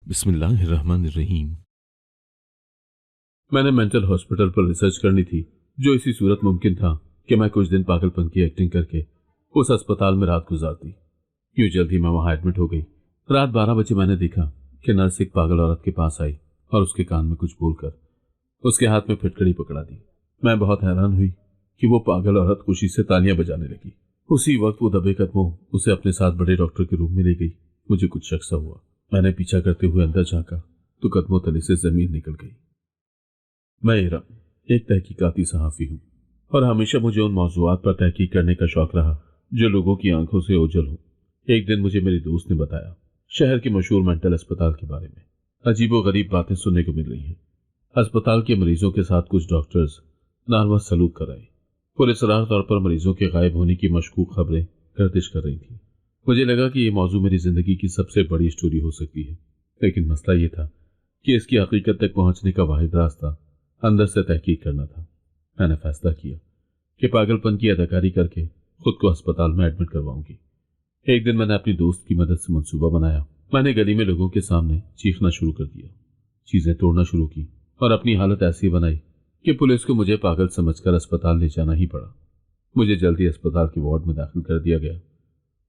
بسم اللہ الرحمن الرحیم۔ میں نے مینٹل ہاسپٹل پر ریسرچ کرنی تھی، جو اسی صورت ممکن تھا کہ میں کچھ دن پاگل پن کی ایکٹنگ کر کے اس اسپتال میں رات گزارتی۔ یوں جلد ہی میں وہاں ایڈمٹ ہو گئی۔ رات 12 بجے میں نے دیکھا کہ نرس ایک پاگل عورت کے پاس آئی اور اس کے کان میں کچھ بول کر اس کے ہاتھ میں پھٹکڑی پکڑا دی۔ میں بہت حیران ہوئی کہ وہ پاگل عورت خوشی سے تالیاں بجانے لگی۔ اسی وقت وہ دبے قدموں اسے اپنے ساتھ بڑے ڈاکٹر کے روم میں لے گئی۔ مجھے کچھ شک سا ہوا۔ میں نے پیچھا کرتے ہوئے اندر جھانکا تو قدموں تلے سے زمین نکل گئی۔ میں ارم ایک تحقیقاتی صحافی ہوں اور ہمیشہ مجھے ان موضوعات پر تحقیق کرنے کا شوق رہا جو لوگوں کی آنکھوں سے اوجھل ہوں۔ ایک دن مجھے میری دوست نے بتایا شہر کے مشہور مینٹل اسپتال کے بارے میں عجیب و غریب باتیں سننے کو مل رہی ہیں۔ اسپتال کے مریضوں کے ساتھ کچھ ڈاکٹرز ناروا سلوک کر رہے، پراسرار طور پر مریضوں کے غائب ہونے کی مشکوک خبریں گردش کر رہی تھیں۔ مجھے لگا کہ یہ موضوع میری زندگی کی سب سے بڑی سٹوری ہو سکتی ہے، لیکن مسئلہ یہ تھا کہ اس کی حقیقت تک پہنچنے کا واحد راستہ اندر سے تحقیق کرنا تھا۔ میں نے فیصلہ کیا کہ پاگل پن کی اداکاری کر کے خود کو اسپتال میں ایڈمٹ کرواؤں گی۔ ایک دن میں نے اپنی دوست کی مدد سے منصوبہ بنایا۔ میں نے گلی میں لوگوں کے سامنے چیخنا شروع کر دیا، چیزیں توڑنا شروع کی اور اپنی حالت ایسی بنائی کہ پولیس کو مجھے پاگل سمجھ کر اسپتال لے جانا ہی پڑا۔ مجھے جلدی اسپتال کے وارڈ میں داخل کر دیا گیا۔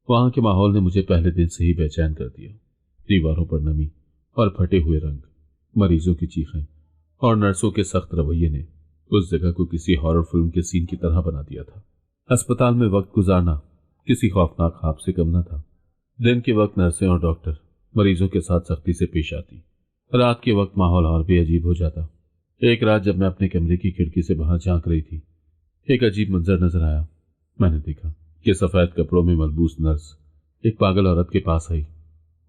وہاں کے ماحول نے مجھے پہلے دن سے ہی بے چین کر دیا۔ دیواروں پر نمی اور پھٹے ہوئے رنگ، مریضوں کی چیخیں اور نرسوں کے سخت رویے نے اس جگہ کو کسی ہارر فلم کے سین کی طرح بنا دیا تھا۔ اسپتال میں وقت گزارنا کسی خوفناک خواب سے کم نہ تھا۔ دن کے وقت نرسیں اور ڈاکٹر مریضوں کے ساتھ سختی سے پیش آتی، رات کے وقت ماحول اور بھی عجیب ہو جاتا۔ ایک رات جب میں اپنے کمرے کی کھڑکی سے باہر جھانک رہی تھی، ایک عجیب منظر نظر آیا۔ میں نے دیکھا کہ سفید کپڑوں میں ملبوس نرس ایک پاگل عورت کے پاس آئی۔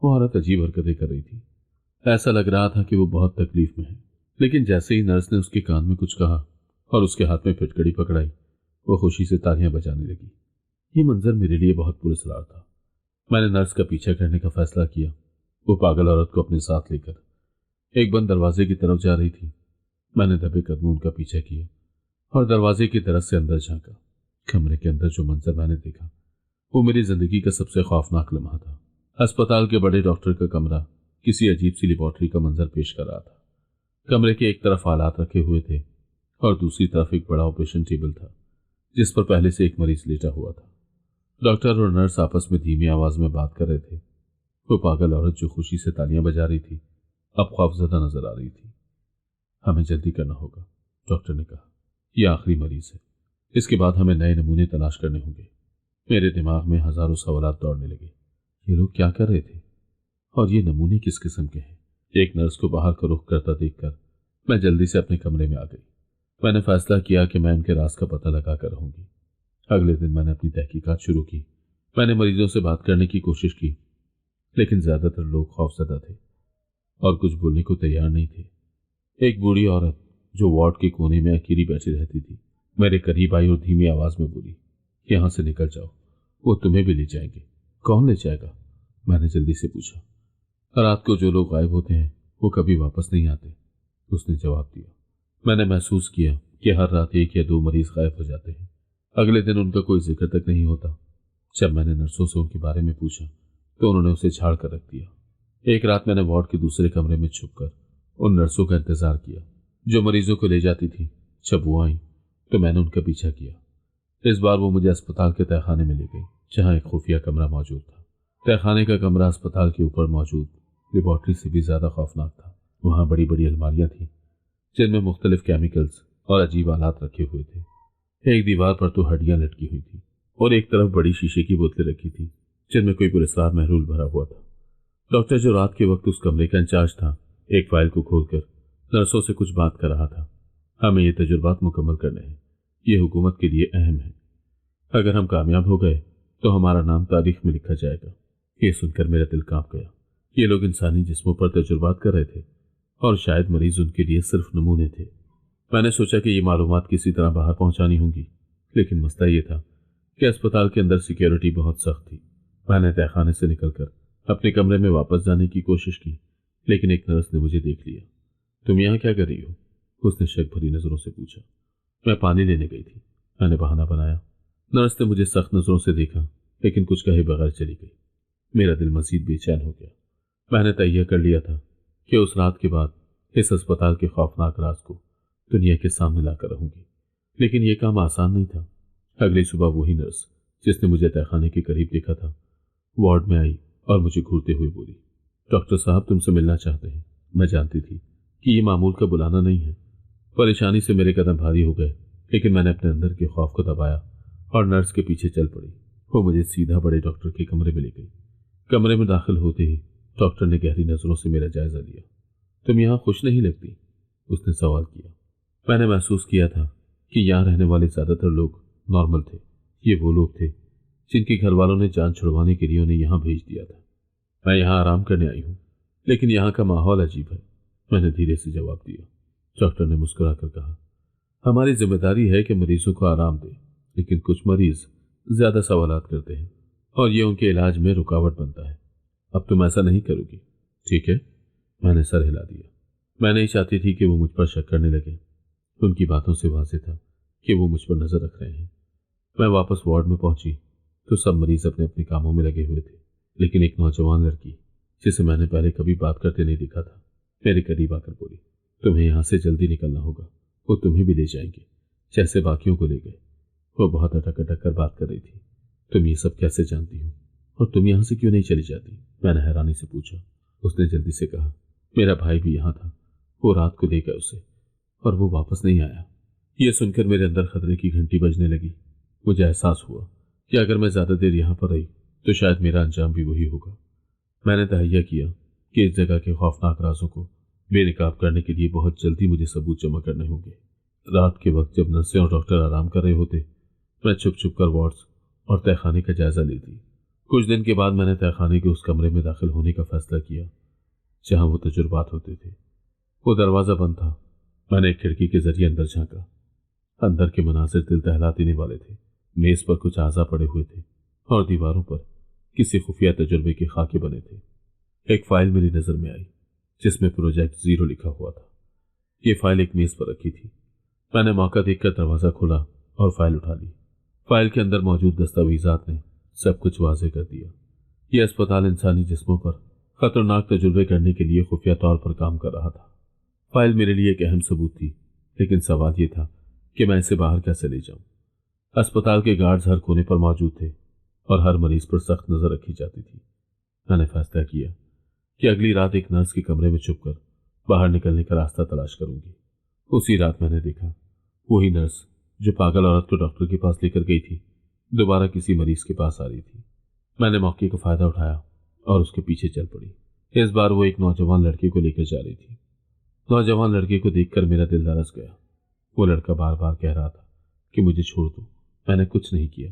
وہ عورت عجیب حرکتیں کر رہی تھی، ایسا لگ رہا تھا کہ وہ بہت تکلیف میں ہے، لیکن جیسے ہی نرس نے اس کے کان میں کچھ کہا اور اس کے ہاتھ میں پھٹکڑی پکڑائی، وہ خوشی سے تالیاں بجانے لگی۔ یہ منظر میرے لیے بہت پراسرار تھا۔ میں نے نرس کا پیچھا کرنے کا فیصلہ کیا۔ وہ پاگل عورت کو اپنے ساتھ لے کر ایک بند دروازے کی طرف جا رہی تھی۔ میں نے دبے قدموں ان کا پیچھا کیا اور دروازے کی طرف سے اندر جھانکا۔ کمرے کے اندر جو منظر میں نے دیکھا وہ میری زندگی کا سب سے خوفناک لمحہ تھا۔ اسپتال کے بڑے ڈاکٹر کا کمرہ کسی عجیب سی لیبارٹری کا منظر پیش کر رہا تھا۔ کمرے کے ایک طرف آلات رکھے ہوئے تھے اور دوسری طرف ایک بڑا آپریشن ٹیبل تھا جس پر پہلے سے ایک مریض لیٹا ہوا تھا۔ ڈاکٹر اور نرس آپس میں دھیمی آواز میں بات کر رہے تھے۔ وہ پاگل عورت جو خوشی سے تالیاں بجا رہی تھی اب خوفزدہ نظر آ رہی تھی۔ ہمیں جلدی کرنا ہوگا، ڈاکٹر نے کہا۔ یہ آخری مریض ہے، اس کے بعد ہمیں نئے نمونے تلاش کرنے ہوں گے۔ میرے دماغ میں ہزاروں سوالات دوڑنے لگے۔ یہ لوگ کیا کر رہے تھے اور یہ نمونے کس قسم کے ہیں؟ ایک نرس کو باہر کا رخ کرتا دیکھ کر میں جلدی سے اپنے کمرے میں آ گئی۔ میں نے فیصلہ کیا کہ میں ان کے راز کا پتہ لگا کر رہوں گی۔ اگلے دن میں نے اپنی تحقیقات شروع کی۔ میں نے مریضوں سے بات کرنے کی کوشش کی، لیکن زیادہ تر لوگ خوفزدہ تھے اور کچھ بولنے کو تیار نہیں تھے۔ ایک بوڑھی عورت جو وارڈ کے کونے میں اکیلی بیٹھی رہتی تھی میرے قریب آئی اور دھیمی آواز میں بولی، یہاں سے نکل جاؤ، وہ تمہیں بھی لے جائیں گے۔ کون لے جائے گا؟ میں نے جلدی سے پوچھا۔ رات کو جو لوگ غائب ہوتے ہیں وہ کبھی واپس نہیں آتے، اس نے جواب دیا۔ میں نے محسوس کیا کہ ہر رات 1 یا 2 مریض غائب ہو جاتے ہیں۔ اگلے دن ان کا کوئی ذکر تک نہیں ہوتا۔ جب میں نے نرسوں سے ان کے بارے میں پوچھا تو انہوں نے اسے چھاڑ کر رکھ دیا۔ ایک رات میں نے وارڈ کے دوسرے کمرے میں چھپ کر ان نرسوں کا انتظار کیا جو مریضوں کو لے جاتی تھی۔ جب وہ آئیں تو میں نے ان کا پیچھا کیا۔ اس بار وہ مجھے اسپتال کے تہخانے میں لے گئی جہاں ایک خفیہ کمرہ موجود تھا۔ تہخانے کا کمرہ اسپتال کے اوپر موجود لیبارٹری سے بھی زیادہ خوفناک تھا۔ وہاں بڑی بڑی الماریاں تھیں جن میں مختلف کیمیکلز اور عجیب آلات رکھے ہوئے تھے۔ ایک دیوار پر تو ہڈیاں لٹکی ہوئی تھیں اور ایک طرف بڑی شیشے کی بوتلیں رکھی تھیں جن میں کوئی پراسرار محلول بھرا ہوا تھا۔ ڈاکٹر جو رات کے وقت اس کمرے کا انچارج تھا ایک فائل کو کھول کر نرسوں سے کچھ بات کر رہا تھا۔ ہمیں یہ تجربات مکمل کرنے ہیں، یہ حکومت کے لیے اہم ہے۔ اگر ہم کامیاب ہو گئے تو ہمارا نام تاریخ میں لکھا جائے گا۔ یہ سن کر میرا دل کانپ گیا۔ یہ لوگ انسانی جسموں پر تجربات کر رہے تھے اور شاید مریض ان کے لیے صرف نمونے تھے۔ میں نے سوچا کہ یہ معلومات کسی طرح باہر پہنچانی ہوں گی، لیکن مسئلہ یہ تھا کہ اسپتال کے اندر سیکیورٹی بہت سخت تھی۔ میں نے تہخانے سے نکل کر اپنے کمرے میں واپس جانے کی کوشش کی، لیکن ایک نرس نے مجھے دیکھ لیا۔ تم یہاں کیا کر رہی ہو؟ اس نے شک بھری نظروں سے پوچھا۔ میں پانی لینے گئی تھی، میں نے بہانہ بنایا۔ نرس نے مجھے سخت نظروں سے دیکھا لیکن کچھ کہے بغیر چلی گئی۔ میرا دل مزید بے چین ہو گیا۔ میں نے تہیہ کر لیا تھا کہ اس رات کے بعد اس اسپتال کے خوفناک راز کو دنیا کے سامنے لا کر رہوں گی، لیکن یہ کام آسان نہیں تھا۔ اگلی صبح وہی نرس جس نے مجھے تہہ خانے کے قریب دیکھا تھا وارڈ میں آئی اور مجھے گھورتے ہوئے بولی، ڈاکٹر صاحب تم سے ملنا چاہتے ہیں۔ میں جانتی تھی کہ یہ معمول کا بلانا نہیں ہے۔ پریشانی سے میرے قدم بھاری ہو گئے، لیکن میں نے اپنے اندر کے خوف کو دبایا اور نرس کے پیچھے چل پڑی۔ وہ مجھے سیدھا بڑے ڈاکٹر کے کمرے میں لے گئی۔ کمرے میں داخل ہوتے ہی ڈاکٹر نے گہری نظروں سے میرا جائزہ لیا۔ تم یہاں خوش نہیں لگتی؟ اس نے سوال کیا۔ میں نے محسوس کیا تھا کہ یہاں رہنے والے زیادہ تر لوگ نارمل تھے۔ یہ وہ لوگ تھے جن کے گھر والوں نے جان چھڑوانے کے لیے انہیں یہاں بھیج دیا تھا۔ میں یہاں آرام کرنے آئی ہوں، لیکن یہاں کا ماحول عجیب ہے، میں نے دھیرے سے جواب دیا۔ ڈاکٹر نے مسکرا کر کہا، ہماری ذمہ داری ہے کہ مریضوں کو آرام دیں، لیکن کچھ مریض زیادہ سوالات کرتے ہیں اور یہ ان کے علاج میں رکاوٹ بنتا ہے۔ اب تم ایسا نہیں کرو گی، ٹھیک ہے؟ میں نے سر ہلا دیا۔ میں نہیں چاہتی تھی کہ وہ مجھ پر شک کرنے لگے۔ ان کی باتوں سے واضح تھا کہ وہ مجھ پر نظر رکھ رہے ہیں۔ میں واپس وارڈ میں پہنچی تو سب مریض اپنے اپنے کاموں میں لگے ہوئے تھے، لیکن ایک نوجوان لڑکی جسے میں نے پہلے کبھی بات کرتے نہیں دیکھا تھا میرے قریب آ کر بولی، تمہیں یہاں سے جلدی نکلنا ہوگا، وہ تمہیں بھی لے جائیں گے جیسے باقیوں کو لے گئے۔ وہ بہت اٹک اٹک کر بات کر رہی تھی۔ تم یہ سب کیسے جانتی ہو اور تم یہاں سے کیوں نہیں چلی جاتی؟ میں نے حیرانی سے پوچھا۔ اس نے جلدی سے کہا، میرا بھائی بھی یہاں تھا، وہ رات کو لے گئے اسے اور وہ واپس نہیں آیا۔ یہ سن کر میرے اندر خطرے کی گھنٹی بجنے لگی۔ مجھے احساس ہوا کہ اگر میں زیادہ دیر یہاں پر رہی تو شاید میرا انجام بھی وہی ہوگا۔ میں نے تہیہ کیا کہ اس جگہ کے خوفناک رازوں کو بے نقاب کرنے کے لیے بہت جلدی مجھے ثبوت جمع کرنے ہوں گے۔ رات کے وقت جب نرسیں اور ڈاکٹر آرام کر رہے ہوتے، میں چھپ چھپ کر وارڈز اور تہہ خانے کا جائزہ لیتی۔ کچھ دن کے بعد میں نے تہہ خانے کے اس کمرے میں داخل ہونے کا فیصلہ کیا جہاں وہ تجربات ہوتے تھے۔ وہ دروازہ بند تھا۔ میں نے ایک کھڑکی کے ذریعے اندر جھانکا۔ اندر کے مناظر دل دہلا دینے والے تھے۔ میز پر کچھ اعضاء پڑے ہوئے تھے اور دیواروں پر کسی خفیہ تجربے کے خاکے بنے تھے۔ ایک فائل میری نظر میں آئی جس میں پروجیکٹ 0 لکھا ہوا تھا۔ یہ فائل ایک میز پر رکھی تھی۔ میں نے موقع دیکھ کر دروازہ کھولا اور فائل اٹھا لی۔ فائل کے اندر موجود دستاویزات نے سب کچھ واضح کر دیا۔ یہ اسپتال انسانی جسموں پر خطرناک تجربے کرنے کے لیے خفیہ طور پر کام کر رہا تھا۔ فائل میرے لیے ایک اہم ثبوت تھی، لیکن سوال یہ تھا کہ میں اسے باہر کیسے لے جاؤں۔ اسپتال کے گارڈز ہر کونے پر موجود تھے اور ہر مریض پر سخت نظر رکھی جاتی تھی۔ میں نے فیصلہ کیا کہ اگلی رات ایک نرس کے کمرے میں چھپ کر باہر نکلنے کا راستہ تلاش کروں گی۔ اسی رات میں نے دیکھا وہی نرس جو پاگل عورت کو ڈاکٹر کے پاس لے کر گئی تھی دوبارہ کسی مریض کے پاس آ رہی تھی۔ میں نے موقع کا فائدہ اٹھایا اور اس کے پیچھے چل پڑی۔ اس بار وہ ایک نوجوان لڑکے کو لے کر جا رہی تھی۔ نوجوان لڑکے کو دیکھ کر میرا دل دھڑک گیا۔ وہ لڑکا بار بار کہہ رہا تھا کہ مجھے چھوڑ دو۔ میں نے کچھ نہیں کیا،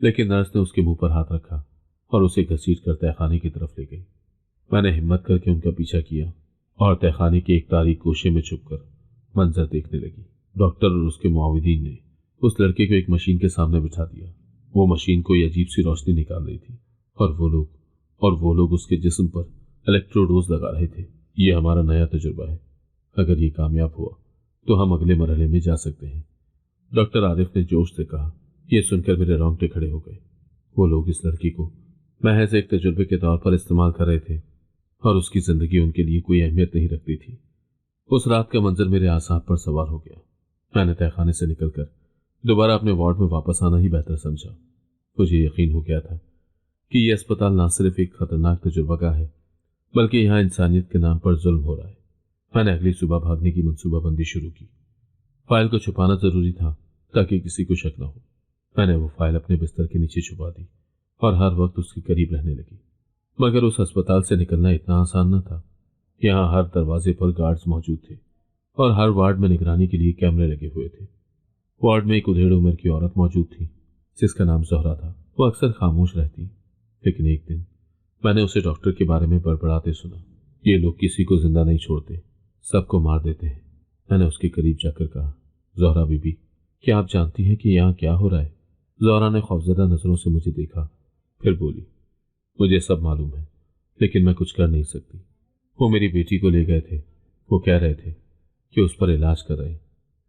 لیکن نرس نے اس کے منہ پر ہاتھ رکھا اور اسے گھسیٹ کر تہہ خانے کی طرف لے گئی۔ میں نے ہمت کر کے ان کا پیچھا کیا اور تہہ خانے کے ایک تاریک گوشے میں چھپ کر منظر دیکھنے لگی۔ ڈاکٹر اور اس کے معاونین نے اس لڑکے کو ایک مشین کے سامنے بٹھا دیا۔ وہ مشین کوئی عجیب سی روشنی نکال رہی تھی اور وہ لوگ اس کے جسم پر الیکٹروڈوز لگا رہے تھے۔ یہ ہمارا نیا تجربہ ہے، اگر یہ کامیاب ہوا تو ہم اگلے مرحلے میں جا سکتے ہیں، ڈاکٹر عارف نے جوش سے کہا۔ یہ سن کر میرے رونگٹے کھڑے ہو گئے۔ وہ لوگ اس لڑکی کو محض ایک تجربے کے طور پر استعمال کر رہے تھے اور اس کی زندگی ان کے لیے کوئی اہمیت نہیں رکھتی تھی۔ اس رات کا منظر میرے اعصاب پر سوار ہو گیا۔ میں نے تہہ خانے سے نکل کر دوبارہ اپنے وارڈ میں واپس آنا ہی بہتر سمجھا۔ مجھے یقین ہو گیا تھا کہ یہ اسپتال نہ صرف ایک خطرناک تجربہ گاہ ہے، بلکہ یہاں انسانیت کے نام پر ظلم ہو رہا ہے۔ میں نے اگلی صبح بھاگنے کی منصوبہ بندی شروع کی۔ فائل کو چھپانا ضروری تھا تاکہ کسی کو شک نہ ہو۔ میں نے وہ فائل اپنے بستر کے نیچے چھپا دی اور ہر وقت اس کے قریب رہنے لگی۔ مگر اس اسپتال سے نکلنا اتنا آسان نہ تھا۔ یہاں ہر دروازے پر گارڈز موجود تھے اور ہر وارڈ میں نگرانی کے لیے کیمرے لگے ہوئے تھے۔ وارڈ میں ایک ادھیڑ عمر کی عورت موجود تھی جس کا نام زہرا تھا۔ وہ اکثر خاموش رہتی، لیکن ایک دن میں نے اسے ڈاکٹر کے بارے میں بڑبڑاتے سنا۔ یہ لوگ کسی کو زندہ نہیں چھوڑتے، سب کو مار دیتے ہیں۔ میں نے اس کے قریب جا کر کہا، زہرا بی بی، کیا آپ جانتی ہیں کہ یہاں کیا ہو رہا ہے؟ زہرا نے خوفزدہ نظروں سے مجھے دیکھا، پھر بولی، مجھے سب معلوم ہے، لیکن میں کچھ کر نہیں سکتی۔ وہ میری بیٹی کو لے گئے تھے۔ وہ کہہ رہے تھے کہ اس پر علاج کر رہے،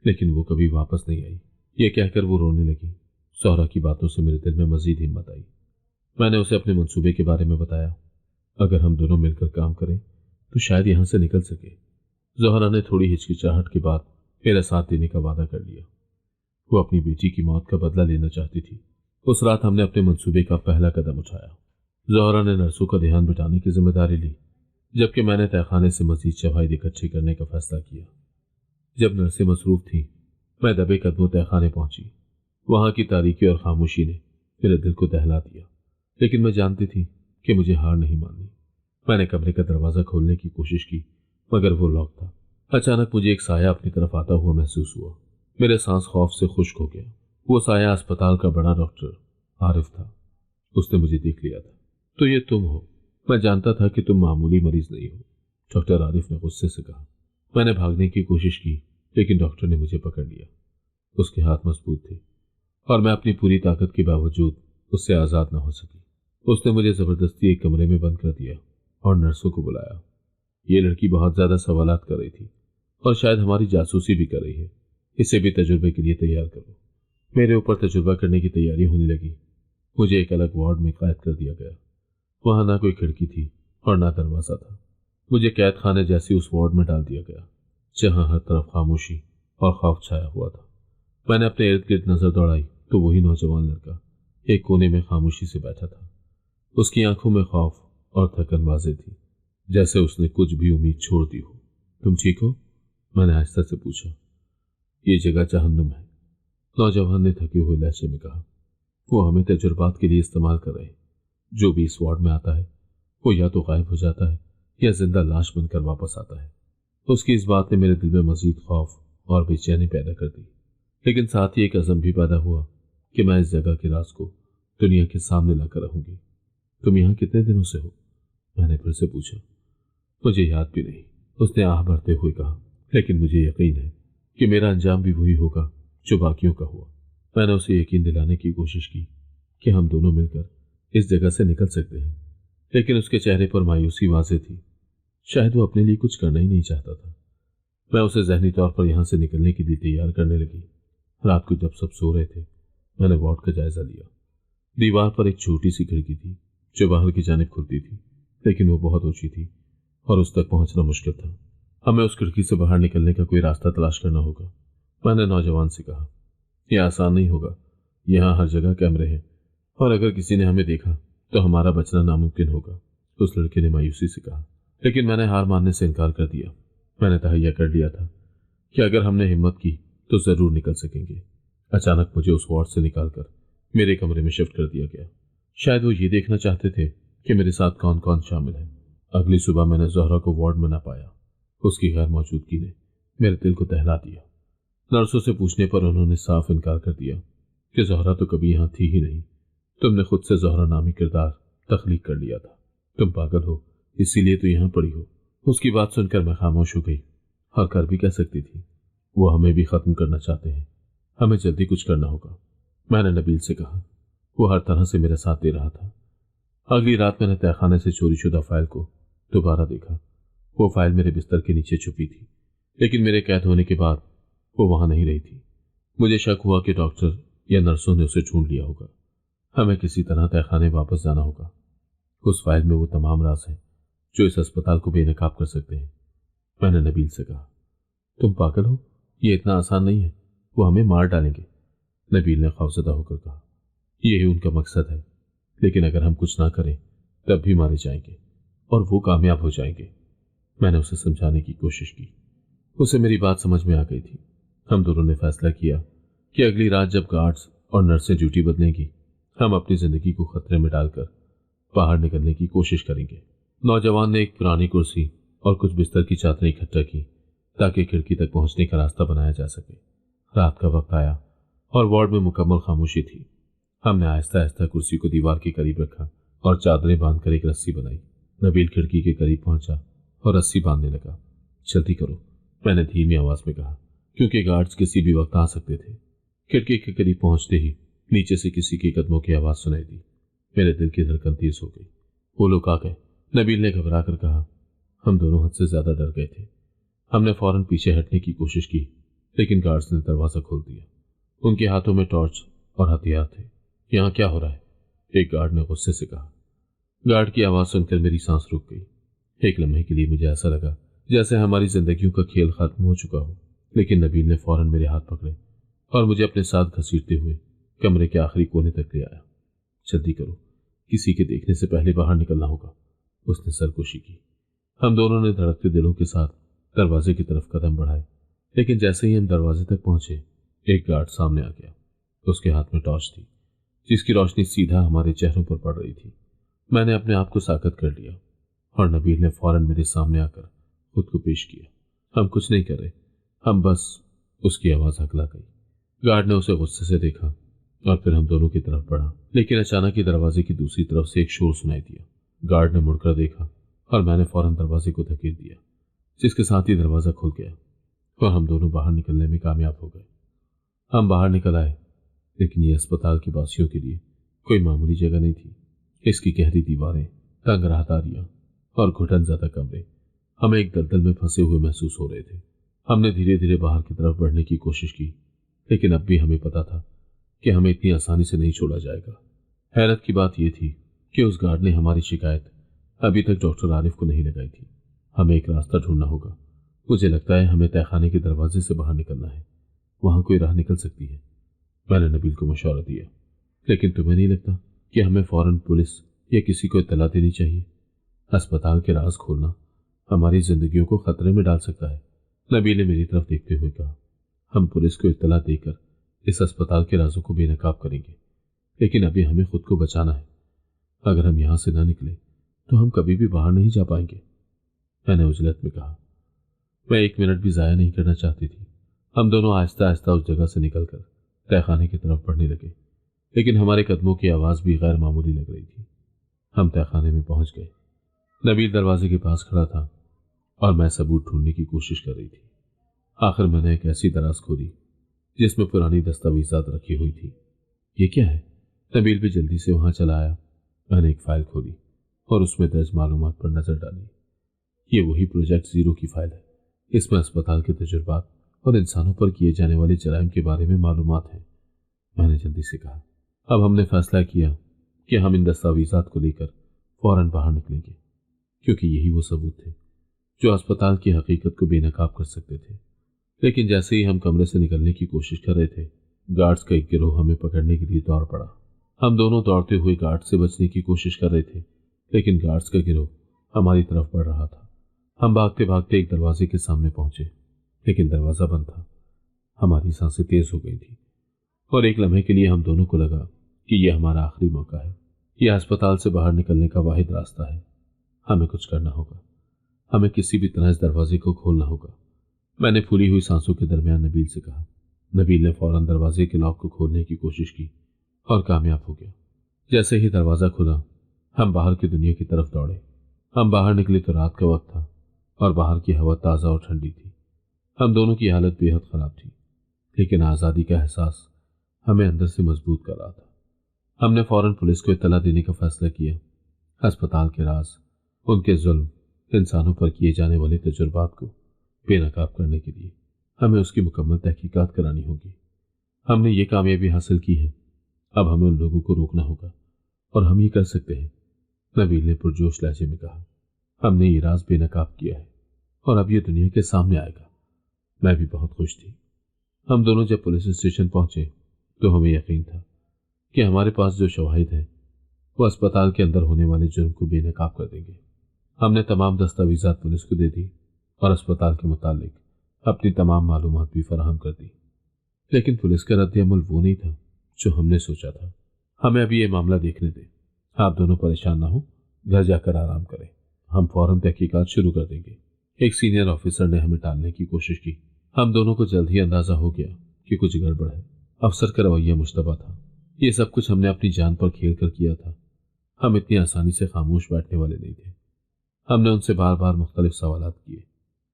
لیکن وہ کبھی واپس نہیں آئی۔ یہ کہہ کر وہ رونے لگی۔ زہرا کی باتوں سے میرے دل میں مزید ہمت آئی۔ میں نے اسے اپنے منصوبے کے بارے میں بتایا۔ اگر ہم دونوں مل کر کام کریں تو شاید یہاں سے نکل سکے۔ زہرا نے تھوڑی ہچکچاہٹ کے بعد میرا ساتھ دینے کا وعدہ کر لیا۔ وہ اپنی بیٹی کی موت کا بدلہ لینا چاہتی تھی۔ اس رات ہم نے اپنے منصوبے کا پہلا قدم اٹھایا۔ زہرا نے نرسوں کا دھیان بٹانے کی ذمہ داری لی، جبکہ میں نے تہخانے سے مزید شواہد اکٹھے کرنے کا فیصلہ کیا۔ جب نرسیں مصروف تھیں، میں دبے قدموں تہخانے پہنچی۔ وہاں کی تاریکی اور خاموشی نے میرے دل کو دہلا دیا، لیکن میں جانتی تھی کہ مجھے ہار نہیں ماننی۔ میں نے کمرے کا دروازہ کھولنے کی کوشش کی، مگر وہ لاک تھا۔ اچانک مجھے ایک سایہ اپنی طرف آتا ہوا محسوس ہوا۔ میرے سانس خوف سے خشک ہو گیا۔ وہ سایہ اسپتال کا بڑا ڈاکٹر عارف تھا۔ اس نے مجھے دیکھ لیا تھا۔ تو یہ تم ہو؟ میں جانتا تھا کہ تم معمولی مریض نہیں ہو، ڈاکٹر عارف نے غصے سے کہا۔ میں نے بھاگنے کی کوشش کی، لیکن ڈاکٹر نے مجھے پکڑ لیا۔ اس کے ہاتھ مضبوط تھے اور میں اپنی پوری طاقت کے باوجود اس سے آزاد نہ ہو سکی۔ اس نے مجھے زبردستی ایک کمرے میں بند کر دیا اور نرسوں کو بلایا۔ یہ لڑکی بہت زیادہ سوالات کر رہی تھی اور شاید ہماری جاسوسی بھی کر رہی ہے۔ اسے بھی تجربے کے لیے تیار کرو۔ میرے اوپر تجربہ کرنے کی تیاری ہونے لگی۔ مجھے ایک الگ وارڈ میں قید کر دیا گیا۔ وہاں نہ کوئی کھڑکی تھی اور نہ دروازہ تھا۔ مجھے قید خانے جیسی اس وارڈ میں ڈال دیا گیا، جہاں ہر طرف خاموشی اور خوف چھایا ہوا تھا۔ میں نے اپنے ارد گرد نظر دوڑائی تو وہی نوجوان لڑکا ایک کونے میں خاموشی سے بیٹھا تھا۔ اس کی آنکھوں میں خوف اور تھکن واضح تھی، جیسے اس نے کچھ بھی امید چھوڑ دی ہو۔ تم ٹھیک ہو؟ میں نے آہستہ سے پوچھا۔ یہ جگہ جہنم ہے، نوجوان نے تھکے ہوئے لہجے میں کہا۔ وہ ہمیں تجربات کے لیے استعمال کر رہے ہیں۔ جو بھی اس وارڈ میں آتا ہے وہ یا تو غائب ہو جاتا ہے یا زندہ لاش بن کر واپس آتا ہے۔ اس کی اس بات نے میرے دل میں مزید خوف اور بے چینی پیدا کر دی، لیکن ساتھ ہی ایک عزم بھی پیدا ہوا کہ میں اس جگہ کے راز کو دنیا کے سامنے لا کر رہوں گی۔ تم یہاں کتنے دنوں سے ہو؟ میں نے پھر سے پوچھا۔ مجھے یاد بھی نہیں، اس نے آہ بھرتے ہوئے کہا، لیکن مجھے یقین ہے کہ میرا انجام بھی وہی ہوگا جو باقیوں کا ہوا۔ میں نے اسے یقین دلانے کی کوشش کی کہ ہم دونوں مل کر اس جگہ سے نکل سکتے ہیں، لیکن اس کے چہرے پر مایوسی واضح تھی۔ شاید وہ اپنے لیے کچھ کرنا ہی نہیں چاہتا تھا۔ میں اسے ذہنی طور پر یہاں سے نکلنے کے لیے تیار کرنے لگی۔ رات کو جب سب سو رہے تھے، میں نے وارڈ کا جائزہ لیا۔ دیوار پر ایک چھوٹی سی کھڑکی تھی جو باہر کی جانب کھلتی تھی، لیکن وہ بہت اونچی تھی اور اس تک پہنچنا مشکل تھا۔ ہمیں اس کھڑکی سے باہر نکلنے کا کوئی راستہ تلاش کرنا ہوگا، میں نے نوجوان سے کہا۔ یہ آسان نہیں ہوگا، یہاں ہر جگہ کیمرے ہیں اور اگر کسی نے ہمیں دیکھا تو ہمارا بچنا ناممکن ہوگا، اس لڑکے نے مایوسی سے کہا۔ لیکن میں نے ہار ماننے سے انکار کر دیا۔ میں نے تہیہ کر لیا تھا کہ اگر ہم نے ہمت کی تو ضرور نکل سکیں گے۔ اچانک مجھے اس وارڈ سے نکال کر میرے کمرے میں شفٹ کر دیا گیا۔ شاید وہ یہ دیکھنا چاہتے تھے کہ میرے ساتھ کون کون شامل ہے۔ اگلی صبح میں نے زہرا کو وارڈ میں نہ پایا۔ اس کی غیر موجودگی نے میرے دل کو دہلا دیا۔ نرسوں سے پوچھنے پر انہوں نے صاف انکار کر دیا کہ زہرا تو کبھی یہاں تھی ہی نہیں۔ تم نے خود سے زہرا نامی کردار تخلیق کر لیا تھا۔ تم پاگل ہو، اسی لیے تو یہاں پڑی ہو۔ اس کی بات سن کر میں خاموش ہو گئی۔ اور کر بھی کہہ سکتی تھی، وہ ہمیں بھی ختم کرنا چاہتے ہیں۔ ہمیں جلدی کچھ کرنا ہوگا، میں نے نبیل سے کہا۔ وہ ہر طرح سے میرے ساتھ دے رہا تھا۔ اگلی رات میں نے تہخانے سے چوری شدہ فائل کو دوبارہ دیکھا۔ وہ فائل میرے بستر کے نیچے چھپی تھی، لیکن میرے قید ہونے کے بعد وہ وہاں نہیں رہی تھی۔ مجھے شک ہوا کہ ڈاکٹر یا نرسوں نے اسے ڈھونڈ لیا ہوگا۔ ہمیں کسی طرح تہخانے واپس جانا ہوگا۔ اس فائل میں وہ تمام راز ہیں جو اس اسپتال کو بے نقاب کر سکتے ہیں، میں نے نبیل سے کہا۔ تم پاگل ہو، یہ اتنا آسان نہیں ہے، وہ ہمیں مار ڈالیں گے، نبیل نے خوفزدہ ہو کر کہا۔ یہی ان کا مقصد ہے، لیکن اگر ہم کچھ نہ کریں تب بھی مارے جائیں گے اور وہ کامیاب ہو جائیں گے، میں نے اسے سمجھانے کی کوشش کی۔ اسے میری بات سمجھ میں آ گئی تھی۔ ہم دونوں نے فیصلہ کیا کہ اگلی رات جب گارڈز اور نرسیں ڈیوٹی بدلیں گی، ہم اپنی زندگی کو خطرے میں ڈال کر باہر نکلنے کی کوشش کریں گے۔ نوجوان نے ایک پرانی کرسی اور کچھ بستر کی چادریں اکٹھا کی تاکہ کھڑکی تک پہنچنے کا راستہ بنایا جا سکے۔ رات کا وقت آیا اور وارڈ میں مکمل خاموشی تھی۔ ہم نے آہستہ آہستہ کرسی کو دیوار کے قریب رکھا اور چادریں باندھ کر ایک رسی بنائی۔ نبیل کھڑکی کے قریب پہنچا اور رسی باندھنے لگا۔ جلدی کرو، میں نے دھیمی آواز میں کہا، کیونکہ گارڈز کسی بھی وقت آ سکتے تھے۔ کھڑکی کے قریب پہنچتے ہی نیچے سے کسی کے قدموں کی آواز سنائی دی۔ میرے دل کی دھڑکن تیز ہو گئی۔ وہ لوگ آ گئے، نبیل نے گھبرا کر کہا۔ ہم دونوں حد سے زیادہ ڈر گئے تھے۔ ہم نے فوراً پیچھے ہٹنے کی کوشش کی، لیکن گارڈز نے دروازہ کھول دیا۔ ان کے ہاتھوں میں ٹارچ اور ہتھیار تھے۔ یہاں کیا ہو رہا ہے؟ ایک گارڈ نے غصے سے کہا۔ گارڈ کی آواز سن کر میری سانس رک گئی۔ ایک لمحے کے لیے مجھے ایسا لگا جیسے ہماری زندگیوں کا کھیل ختم ہو چکا ہو، لیکن نبیل نے فوراً میرے ہاتھ پکڑے اور مجھے اپنے ساتھ گھسیٹتے ہوئے کمرے کے آخری کونے تک لے آیا۔ جلدی کرو، کسی کے دیکھنے سے پہلے باہر نکلنا ہوگا، اس نے سرکشی کی۔ ہم دونوں نے دھڑکتے دلوں کے ساتھ دروازے کی طرف قدم بڑھائے، لیکن جیسے ہی ہم دروازے تک پہنچے ایک گارڈ سامنے آ گیا۔ اس کے ہاتھ میں ٹارچ تھی جس کی روشنی سیدھا ہمارے چہروں پر پڑ رہی تھی۔ میں نے اپنے آپ کو ساکت کر لیا اور نبیل نے فوراً میرے سامنے آ کر خود کو پیش کیا۔ ہم کچھ نہیں کر رہے، ہم بس… اس کی آواز ہکلا گئی۔ گارڈ نے اسے غصے سے دیکھا اور پھر ہم دونوں کی طرف بڑھا، لیکن اچانک ہی دروازے کی دوسری طرف سے ایک شور سنائی دیا۔ گارڈ نے مڑ کر دیکھا اور میں نے فوراً دروازے کو دھکیل دیا، جس کے ساتھ ہی دروازہ کھل گیا اور ہم دونوں باہر نکلنے میں کامیاب ہو گئے۔ ہم باہر نکل آئے، لیکن یہ اسپتال کی باسیوں کے لیے کوئی معمولی جگہ نہیں تھی۔ اس کی گہری دیواریں، تنگ راہداریاں اور گھٹن زدہ کمرے ہمیں ایک دلدل میں پھنسے ہوئے محسوس ہو رہے تھے۔ ہم نے دھیرے دھیرے باہر کی طرف بڑھنے کی کوشش کی، لیکن اب بھی ہمیں پتا تھا کہ ہمیں اتنی آسانی سے نہیں چھوڑا جائے گا۔ حیرت کی بات یہ تھی کہ اس گارڈ نے ہماری شکایت ابھی تک ڈاکٹر عارف کو نہیں لگائی تھی۔ ہمیں ایک راستہ ڈھونڈنا ہوگا۔ مجھے لگتا ہے ہمیں تہہ خانے کے دروازے سے باہر نکلنا ہے، وہاں کوئی راہ نکل سکتی ہے۔ میں نے نبیل کو مشورہ دیا، لیکن تمہیں نہیں لگتا کہ ہمیں فوراً پولیس یا کسی کو اطلاع دینی چاہیے؟ اسپتال کے راز کھولنا ہماری زندگیوں کو خطرے میں ڈال سکتا ہے۔ نبیل نے میری طرف دیکھتے ہوئے کہا، ہم پولیس کو اطلاع دے کر اس اسپتال کے رازوں کو بے نقاب کریں گے، لیکن ابھی ہمیں خود کو بچانا ہے۔ اگر ہم یہاں سے نہ نکلے تو ہم کبھی بھی باہر نہیں جا پائیں گے، میں نے عجلت میں کہا۔ میں ایک منٹ بھی ضائع نہیں کرنا چاہتی تھی۔ ہم دونوں آہستہ آہستہ اس جگہ سے نکل کر تہہ خانے کی طرف بڑھنے لگے، لیکن ہمارے قدموں کی آواز بھی غیر معمولی لگ رہی تھی۔ ہم تہہ خانے میں پہنچ گئے۔ نبیل دروازے کے پاس کھڑا تھا اور میں ثبوت ڈھونڈنے کی کوشش کر رہی تھی۔ آخر میں نے ایک ایسی دراز کھولی جس میں پرانی دستاویزات رکھی ہوئی تھی۔ یہ کیا ہے؟ نبیل بھی جلدی سے وہاں چلا آیا۔ میں نے ایک فائل کھولی اور اس میں درج معلومات پر نظر ڈالی۔ یہ وہی پروجیکٹ زیرو کی فائل ہے۔ اس میں اسپتال کے تجربات اور انسانوں پر کیے جانے والے جرائم کے بارے میں معلومات ہیں، میں نے جلدی سے کہا۔ اب ہم نے فیصلہ کیا کہ ہم ان دستاویزات کو لے کر فوراً باہر نکلیں گے، کیونکہ یہی وہ ثبوت تھے جو اسپتال کی حقیقت کو بے نقاب کر سکتے تھے۔ لیکن جیسے ہی ہم کمرے سے نکلنے کی کوشش کر رہے تھے، گارڈز کا ایک گروہ ہمیں پکڑنے کے لیے دوڑ پڑا۔ ہم دونوں دوڑتے ہوئے گارڈ سے بچنے کی کوشش کر رہے تھے، لیکن گارڈز کا گروہ ہماری طرف بڑھ رہا تھا۔ ہم بھاگتے بھاگتے ایک دروازے کے سامنے پہنچے، لیکن دروازہ بند تھا۔ ہماری سانسیں تیز ہو گئی تھیں اور ایک لمحے کے لیے ہم دونوں کو لگا کہ یہ ہمارا آخری موقع ہے۔ یہ اسپتال سے باہر نکلنے کا واحد راستہ ہے۔ ہمیں کچھ کرنا ہوگا، ہمیں کسی بھی طرح اس دروازے کو کھولنا ہوگا، میں نے پھولی ہوئی سانسوں کے درمیان نبیل سے کہا۔ نبیل نے فوراً دروازے کے لاک کو کھولنے کی کوشش کی اور کامیاب ہو گیا۔ جیسے ہی دروازہ کھلا، ہم باہر کی دنیا کی طرف دوڑے۔ ہم باہر نکلے تو رات کا وقت تھا اور باہر کی ہوا تازہ اور ٹھنڈی تھی۔ ہم دونوں کی حالت بے حد خراب تھی، لیکن آزادی کا احساس ہمیں اندر سے مضبوط کر رہا تھا۔ ہم نے فوراً پولیس کو اطلاع دینے کا فیصلہ کیا۔ ہسپتال کے راز، ان کے ظلم، انسانوں پر کیے جانے والے تجربات کو بے نقاب کرنے کے لیے ہمیں اس کی مکمل تحقیقات کرانی ہوگی۔ ہم نے یہ کامیابی حاصل کی ہے، اب ہمیں ان لوگوں کو روکنا ہوگا، اور ہم یہ کر سکتے ہیں، نبیل نے پرجوش لہجے میں کہا۔ ہم نے یہ راز بے نقاب کیا ہے اور اب یہ دنیا کے سامنے آئے گا۔ میں بھی بہت خوش تھی۔ ہم دونوں جب پولیس اسٹیشن پہنچے تو ہمیں یقین تھا کہ ہمارے پاس جو شواہد ہیں وہ اسپتال کے اندر ہونے والے جرم کو بے نقاب کر دیں گے۔ ہم نے تمام دستاویزات پولیس کو دے دی اور اسپتال کے متعلق اپنی تمام معلومات بھی فراہم کر دی، لیکن پولیس کا رد عمل وہ نہیں تھا جو ہم نے سوچا تھا۔ ہمیں ابھی یہ معاملہ دیکھنے دیں، آپ دونوں پریشان نہ ہوں، گھر جا کر آرام کریں، ہم فوراً تحقیقات شروع کر دیں گے۔ ایک سینئر آفیسر نے ہمیں ٹالنے کی کوشش کی۔ ہم دونوں کو جلد ہی اندازہ ہو گیا کہ کچھ گڑبڑ ہے۔ افسر کا رویہ مشتبہ تھا۔ یہ سب کچھ ہم نے اپنی جان پر کھیل کر کیا تھا۔ ہم اتنی آسانی سے خاموش بیٹھنے والے نہیں تھے۔ ہم نے ان سے بار بار مختلف سوالات کیے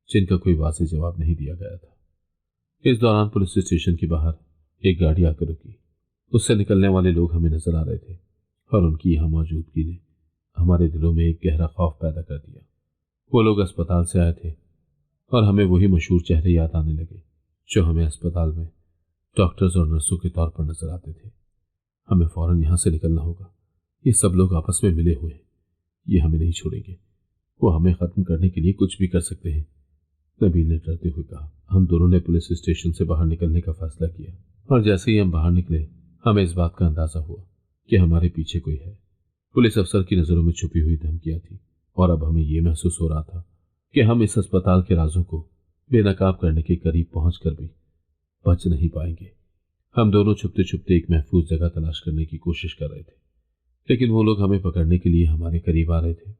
جن کا کوئی واضح جواب نہیں دیا گیا تھا۔ اس دوران پولیس اسٹیشن کے باہر ایک گاڑی آ کر رکی۔ اس سے نکلنے والے لوگ ہمیں نظر آ رہے تھے اور ان کی یہاں موجودگی نے ہمارے دلوں میں ایک گہرا خوف پیدا کر دیا۔ وہ لوگ اسپتال سے آئے تھے اور ہمیں وہی مشہور چہرے یاد آنے لگے جو ہمیں اسپتال میں ڈاکٹرز اور نرسوں کے طور پر نظر آتے تھے۔ ہمیں فوراً یہاں سے نکلنا ہوگا۔ یہ سب لوگ آپس میں ملے ہوئے ہیں، یہ ہمیں نہیں چھوڑیں گے۔ وہ ہمیں ختم کرنے کے لیے کچھ بھی کر سکتے ہیں۔ نبیل نے ڈرتے ہوئے کہا۔ ہم دونوں نے پولیس اسٹیشن سے باہر نکلنے کا فیصلہ کیا، اور جیسے ہی ہم باہر نکلے ہمیں اس بات کا اندازہ ہوا کہ ہمارے پیچھے کوئی ہے۔ پولیس افسر کی نظروں میں چھپی ہوئی دھمکیاں تھیں، اور اب ہمیں یہ محسوس ہو رہا تھا کہ ہم اس اسپتال کے رازوں کو بے نقاب کرنے کے قریب پہنچ کر بھی بچ نہیں پائیں گے۔ ہم دونوں چھپتے چھپتے ایک محفوظ جگہ تلاش کرنے کی کوشش کر رہے تھے، لیکن وہ لوگ ہمیں پکڑنے کے لیے ہمارے قریب آ رہے تھے۔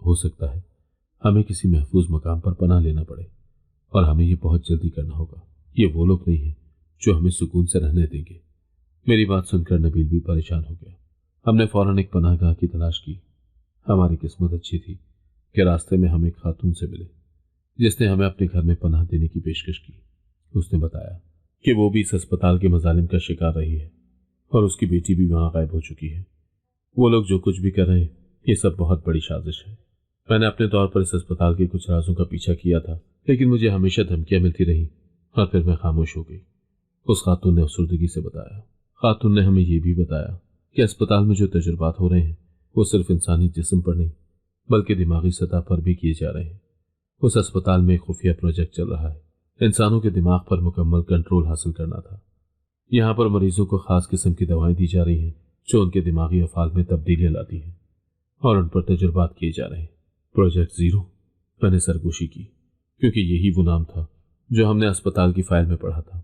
ہو سکتا ہے ہمیں کسی محفوظ مقام پر پناہ لینا پڑے، اور ہمیں یہ بہت جلدی کرنا ہوگا۔ یہ وہ لوگ نہیں ہیں جو ہمیں سکون سے رہنے دیں گے۔ میری بات سن کر نبیل بھی پریشان ہو گیا۔ ہم نے فوراً ایک پناہ گاہ کی تلاش کی۔ ہماری قسمت اچھی تھی کہ راستے میں ہم ایک خاتون سے ملے جس نے ہمیں اپنے گھر میں پناہ دینے کی پیشکش کی۔ اس نے بتایا کہ وہ بھی اس اسپتال کے مظالم کا شکار رہی ہے، اور اس کی بیٹی بھی وہاں غائب ہو چکی ہے۔ وہ لوگ جو کچھ بھی کر رہے ہیں یہ سب بہت بڑی سازش ہے۔ میں نے اپنے طور پر اس اسپتال کے کچھ رازوں کا پیچھا کیا تھا، لیکن مجھے ہمیشہ دھمکیاں ملتی رہی، اور پھر میں خاموش ہو گئی۔ اس خاتون نے افسردگی سے بتایا۔ خاتون نے ہمیں یہ بھی بتایا کہ اسپتال میں جو تجربات ہو رہے ہیں وہ صرف انسانی جسم پر نہیں بلکہ دماغی سطح پر بھی کیے جا رہے ہیں۔ اس اسپتال میں ایک خفیہ پروجیکٹ چل رہا ہے، انسانوں کے دماغ پر مکمل کنٹرول حاصل کرنا تھا۔ یہاں پر مریضوں کو خاص قسم کی دوائیں دی جا رہی ہیں جو ان کے دماغی افعال میں تبدیلیاں لاتی ہیں، اور ان پر تجربات کیے جا رہے ہیں۔ Project zero. میں نے سرگوشی کی، کیونکہ یہی وہ نام تھا جو ہم نے اسپتال کی فائل میں پڑھا تھا۔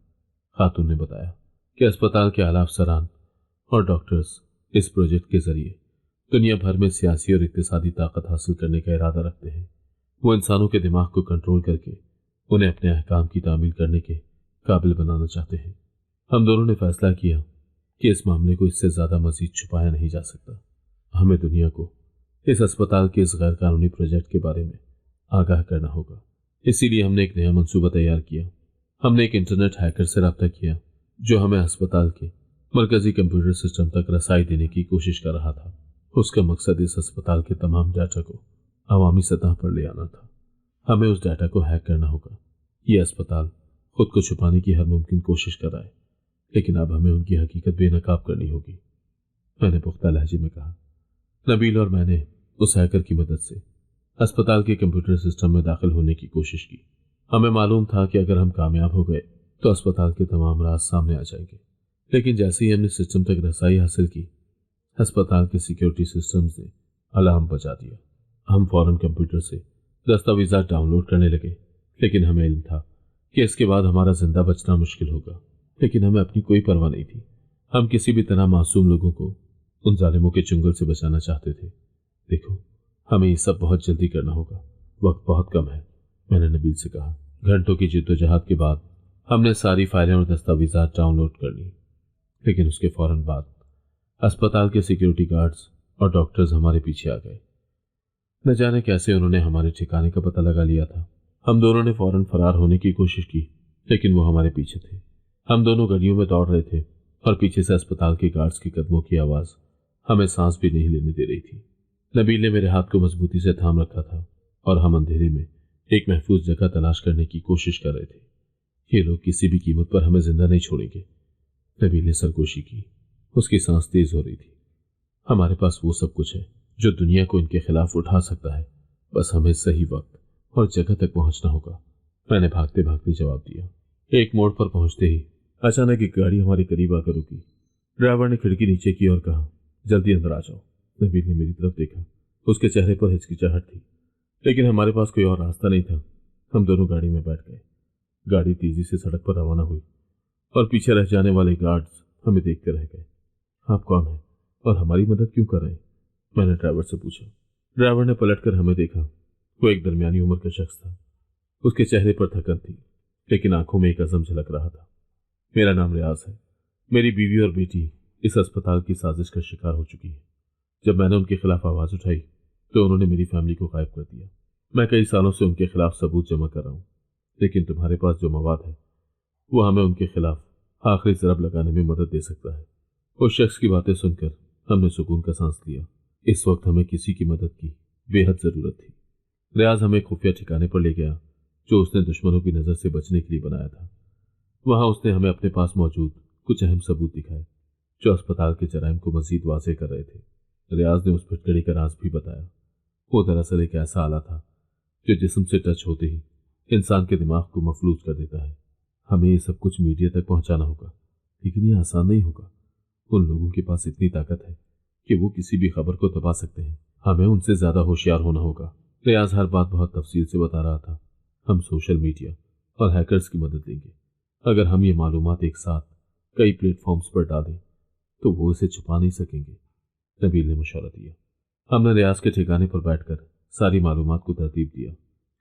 خاتون نے بتایا کہ اسپتال کے اعلیٰ افسران اور ڈاکٹرز اس پروجیکٹ کے ذریعے دنیا بھر میں سیاسی اور اقتصادی طاقت حاصل کرنے کا ارادہ رکھتے ہیں۔ وہ انسانوں کے دماغ کو کنٹرول کر کے انہیں اپنے احکام کی تعمیل کرنے کے قابل بنانا چاہتے ہیں۔ ہم دونوں نے فیصلہ کیا کہ اس معاملے کو اس سے زیادہ مزید چھپایا نہیں جا سکتا۔ ہمیں دنیا کو اس اسپتال کے اس غیر قانونی پروجیکٹ کے بارے میں آگاہ کرنا ہوگا۔ اسی لیے ہم نے ایک نیا منصوبہ تیار کیا۔ ہم نے ایک انٹرنیٹ ہیکر سے رابطہ کیا جو ہمیں اسپتال کے مرکزی کمپیوٹر سسٹم تک رسائی دینے کی کوشش کر رہا تھا۔ اس کا مقصد اس اسپتال کے تمام ڈیٹا کو عوامی سطح پر لے آنا تھا۔ ہمیں اس ڈیٹا کو ہیک کرنا ہوگا۔ یہ اسپتال خود کو چھپانے کی ہر ممکن کوشش کر رہا ہے، لیکن اب ہمیں ان کی حقیقت بے نقاب کرنی ہوگی، میں نے پختہ لہجے میں کہا۔ نبیل اور میں نے اس ہیکر کی مدد سے اسپتال کے کمپیوٹر سسٹم میں داخل ہونے کی کوشش کی۔ ہمیں معلوم تھا کہ اگر ہم کامیاب ہو گئے تو اسپتال کے تمام راز سامنے آ جائیں گے، لیکن جیسے ہی ہم نے سسٹم تک رسائی حاصل کی، اسپتال کے سیکیورٹی سسٹمز نے الارم بجا دیا۔ ہم فوراً کمپیوٹر سے دستاویزات ڈاؤن لوڈ کرنے لگے، لیکن ہمیں علم تھا کہ اس کے بعد ہمارا زندہ بچنا مشکل ہوگا، لیکن ہمیں اپنی کوئی پرواہ نہیں تھی۔ ہم کسی بھی طرح معصوم لوگوں کو ان ظالموں کے چنگل سے بچانا چاہتے تھے۔ دیکھو، ہمیں یہ سب بہت جلدی کرنا ہوگا، وقت بہت کم ہے، میں نے نبیل سے کہا۔ گھنٹوں کی جدوجہد کے بعد ہم نے ساری فائلیں اور دستاویزات ڈاؤن لوڈ کر لی، لیکن اس کے فوراً بعد اسپتال کے سیکیورٹی گارڈز اور ڈاکٹرز ہمارے پیچھے آ گئے۔ نہ جانے کیسے انہوں نے ہمارے ٹھکانے کا پتہ لگا لیا تھا۔ ہم دونوں نے فوراً فرار ہونے کی کوشش کی، لیکن وہ ہمارے پیچھے تھے۔ ہم دونوں گلیوں میں دوڑ رہے تھے، اور پیچھے سے اسپتال کے گارڈز کے قدموں کی آواز ہمیں سانس بھی نہیں لینے دے رہی تھی۔ نبیل نے میرے ہاتھ کو مضبوطی سے تھام رکھا تھا، اور ہم اندھیرے میں ایک محفوظ جگہ تلاش کرنے کی کوشش کر رہے تھے۔ یہ لوگ کسی بھی قیمت پر ہمیں زندہ نہیں چھوڑیں گے، نبیل نے سرگوشی کی۔ اس کی سانس تیز ہو رہی تھی۔ ہمارے پاس وہ سب کچھ ہے جو دنیا کو ان کے خلاف اٹھا سکتا ہے، بس ہمیں صحیح وقت اور جگہ تک پہنچنا ہوگا، میں نے بھاگتے بھاگتے جواب دیا۔ ایک موڑ پر پہنچتے ہی اچانک ایک گاڑی ہمارے قریب آ کر رکی۔ ڈرائیور نے کھڑکی نیچے کی اور کہا، جلدی اندر آ جاؤ۔ نبیل نے میری طرف دیکھا۔ اس کے چہرے پر ہچکچاہٹ تھی، لیکن ہمارے پاس کوئی اور راستہ نہیں تھا۔ ہم دونوں گاڑی میں بیٹھ گئے۔ گاڑی تیزی سے سڑک پر روانہ ہوئی، اور پیچھے رہ جانے والے گارڈز ہمیں دیکھتے رہ گئے۔ آپ کون ہیں اور ہماری مدد کیوں کر رہے ہیں؟ میں نے ڈرائیور سے پوچھا۔ ڈرائیور نے پلٹ کر ہمیں دیکھا۔ وہ ایک درمیانی عمر کا شخص تھا۔ اس کے چہرے پر تھکن تھی، لیکن آنکھوں میں ایک عزم جھلک رہا تھا۔ میرا نام ریاض ہے۔ میری بیوی اور بیٹی اس اسپتال کی سازش کا شکار ہو چکی ہے۔ جب میں نے ان کے خلاف آواز اٹھائی تو انہوں نے میری فیملی کو غائب کر دیا۔ میں کئی سالوں سے ان کے خلاف ثبوت جمع کر رہا ہوں، لیکن تمہارے پاس جو مواد ہے وہ ہمیں ان کے خلاف آخری ضرب لگانے میں مدد دے سکتا ہے۔ اس شخص کی باتیں سن کر ہم نے سکون کا سانس لیا۔ اس وقت ہمیں کسی کی مدد کی بے حد ضرورت تھی۔ ریاض ہمیں خفیہ ٹھکانے پر لے گیا جو اس نے دشمنوں کی نظر سے بچنے کے لیے بنایا تھا۔ وہاں اس نے ہمیں اپنے پاس موجود کچھ اہم ثبوت دکھائے جو اسپتال کے جرائم کو مزید واضح کر رہے تھے۔ ریاض نے اس پھٹکڑی کا راز بھی بتایا۔ وہ دراصل ایک ایسا آلہ تھا جو جسم سے ٹچ ہوتے ہی انسان کے دماغ کو مفلوج کر دیتا ہے۔ ہمیں یہ سب کچھ میڈیا تک پہنچانا ہوگا، لیکن یہ آسان نہیں ہوگا۔ ان لوگوں کے پاس اتنی طاقت ہے کہ وہ کسی بھی خبر کو دبا سکتے ہیں۔ ہمیں ان سے زیادہ ہوشیار ہونا ہوگا۔ ریاض ہر بات بہت تفصیل سے بتا رہا تھا۔ ہم سوشل میڈیا اور ہیکرز کی مدد لیں گے۔ اگر ہم یہ معلومات ایک ساتھ کئی پلیٹ فارمز پر ڈالیں تو وہ اسے چھپا نہیں سکیں گے، نبیل نے مشورہ دیا۔ ہم نے ریاض کے ٹھکانے پر بیٹھ کر ساری معلومات کو ترتیب دیا۔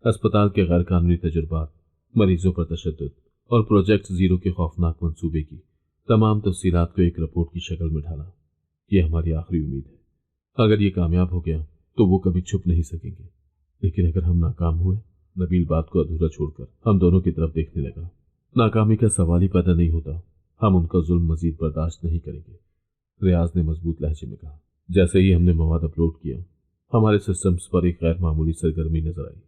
اسپتال کے غیر قانونی تجربات، مریضوں پر تشدد اور پروجیکٹ زیرو کے خوفناک منصوبے کی تمام تفصیلات کو ایک رپورٹ کی شکل میں ڈالا۔ یہ ہماری آخری امید ہے۔ اگر یہ کامیاب ہو گیا تو وہ کبھی چھپ نہیں سکیں گے، لیکن اگر ہم ناکام ہوئے، نبیل بات کو ادھورا چھوڑ کر ہم دونوں کی طرف دیکھنے لگا۔ ناکامی کا سوال ہی پیدا نہیں ہوتا۔ ہم ان کا ظلم مزید برداشت نہیں کریں گے، ریاض نے مضبوط لہجے میں کہا۔ جیسے ہی ہم نے مواد اپلوڈ کیا، ہمارے سسٹمز پر ایک غیر معمولی سرگرمی نظر آئی۔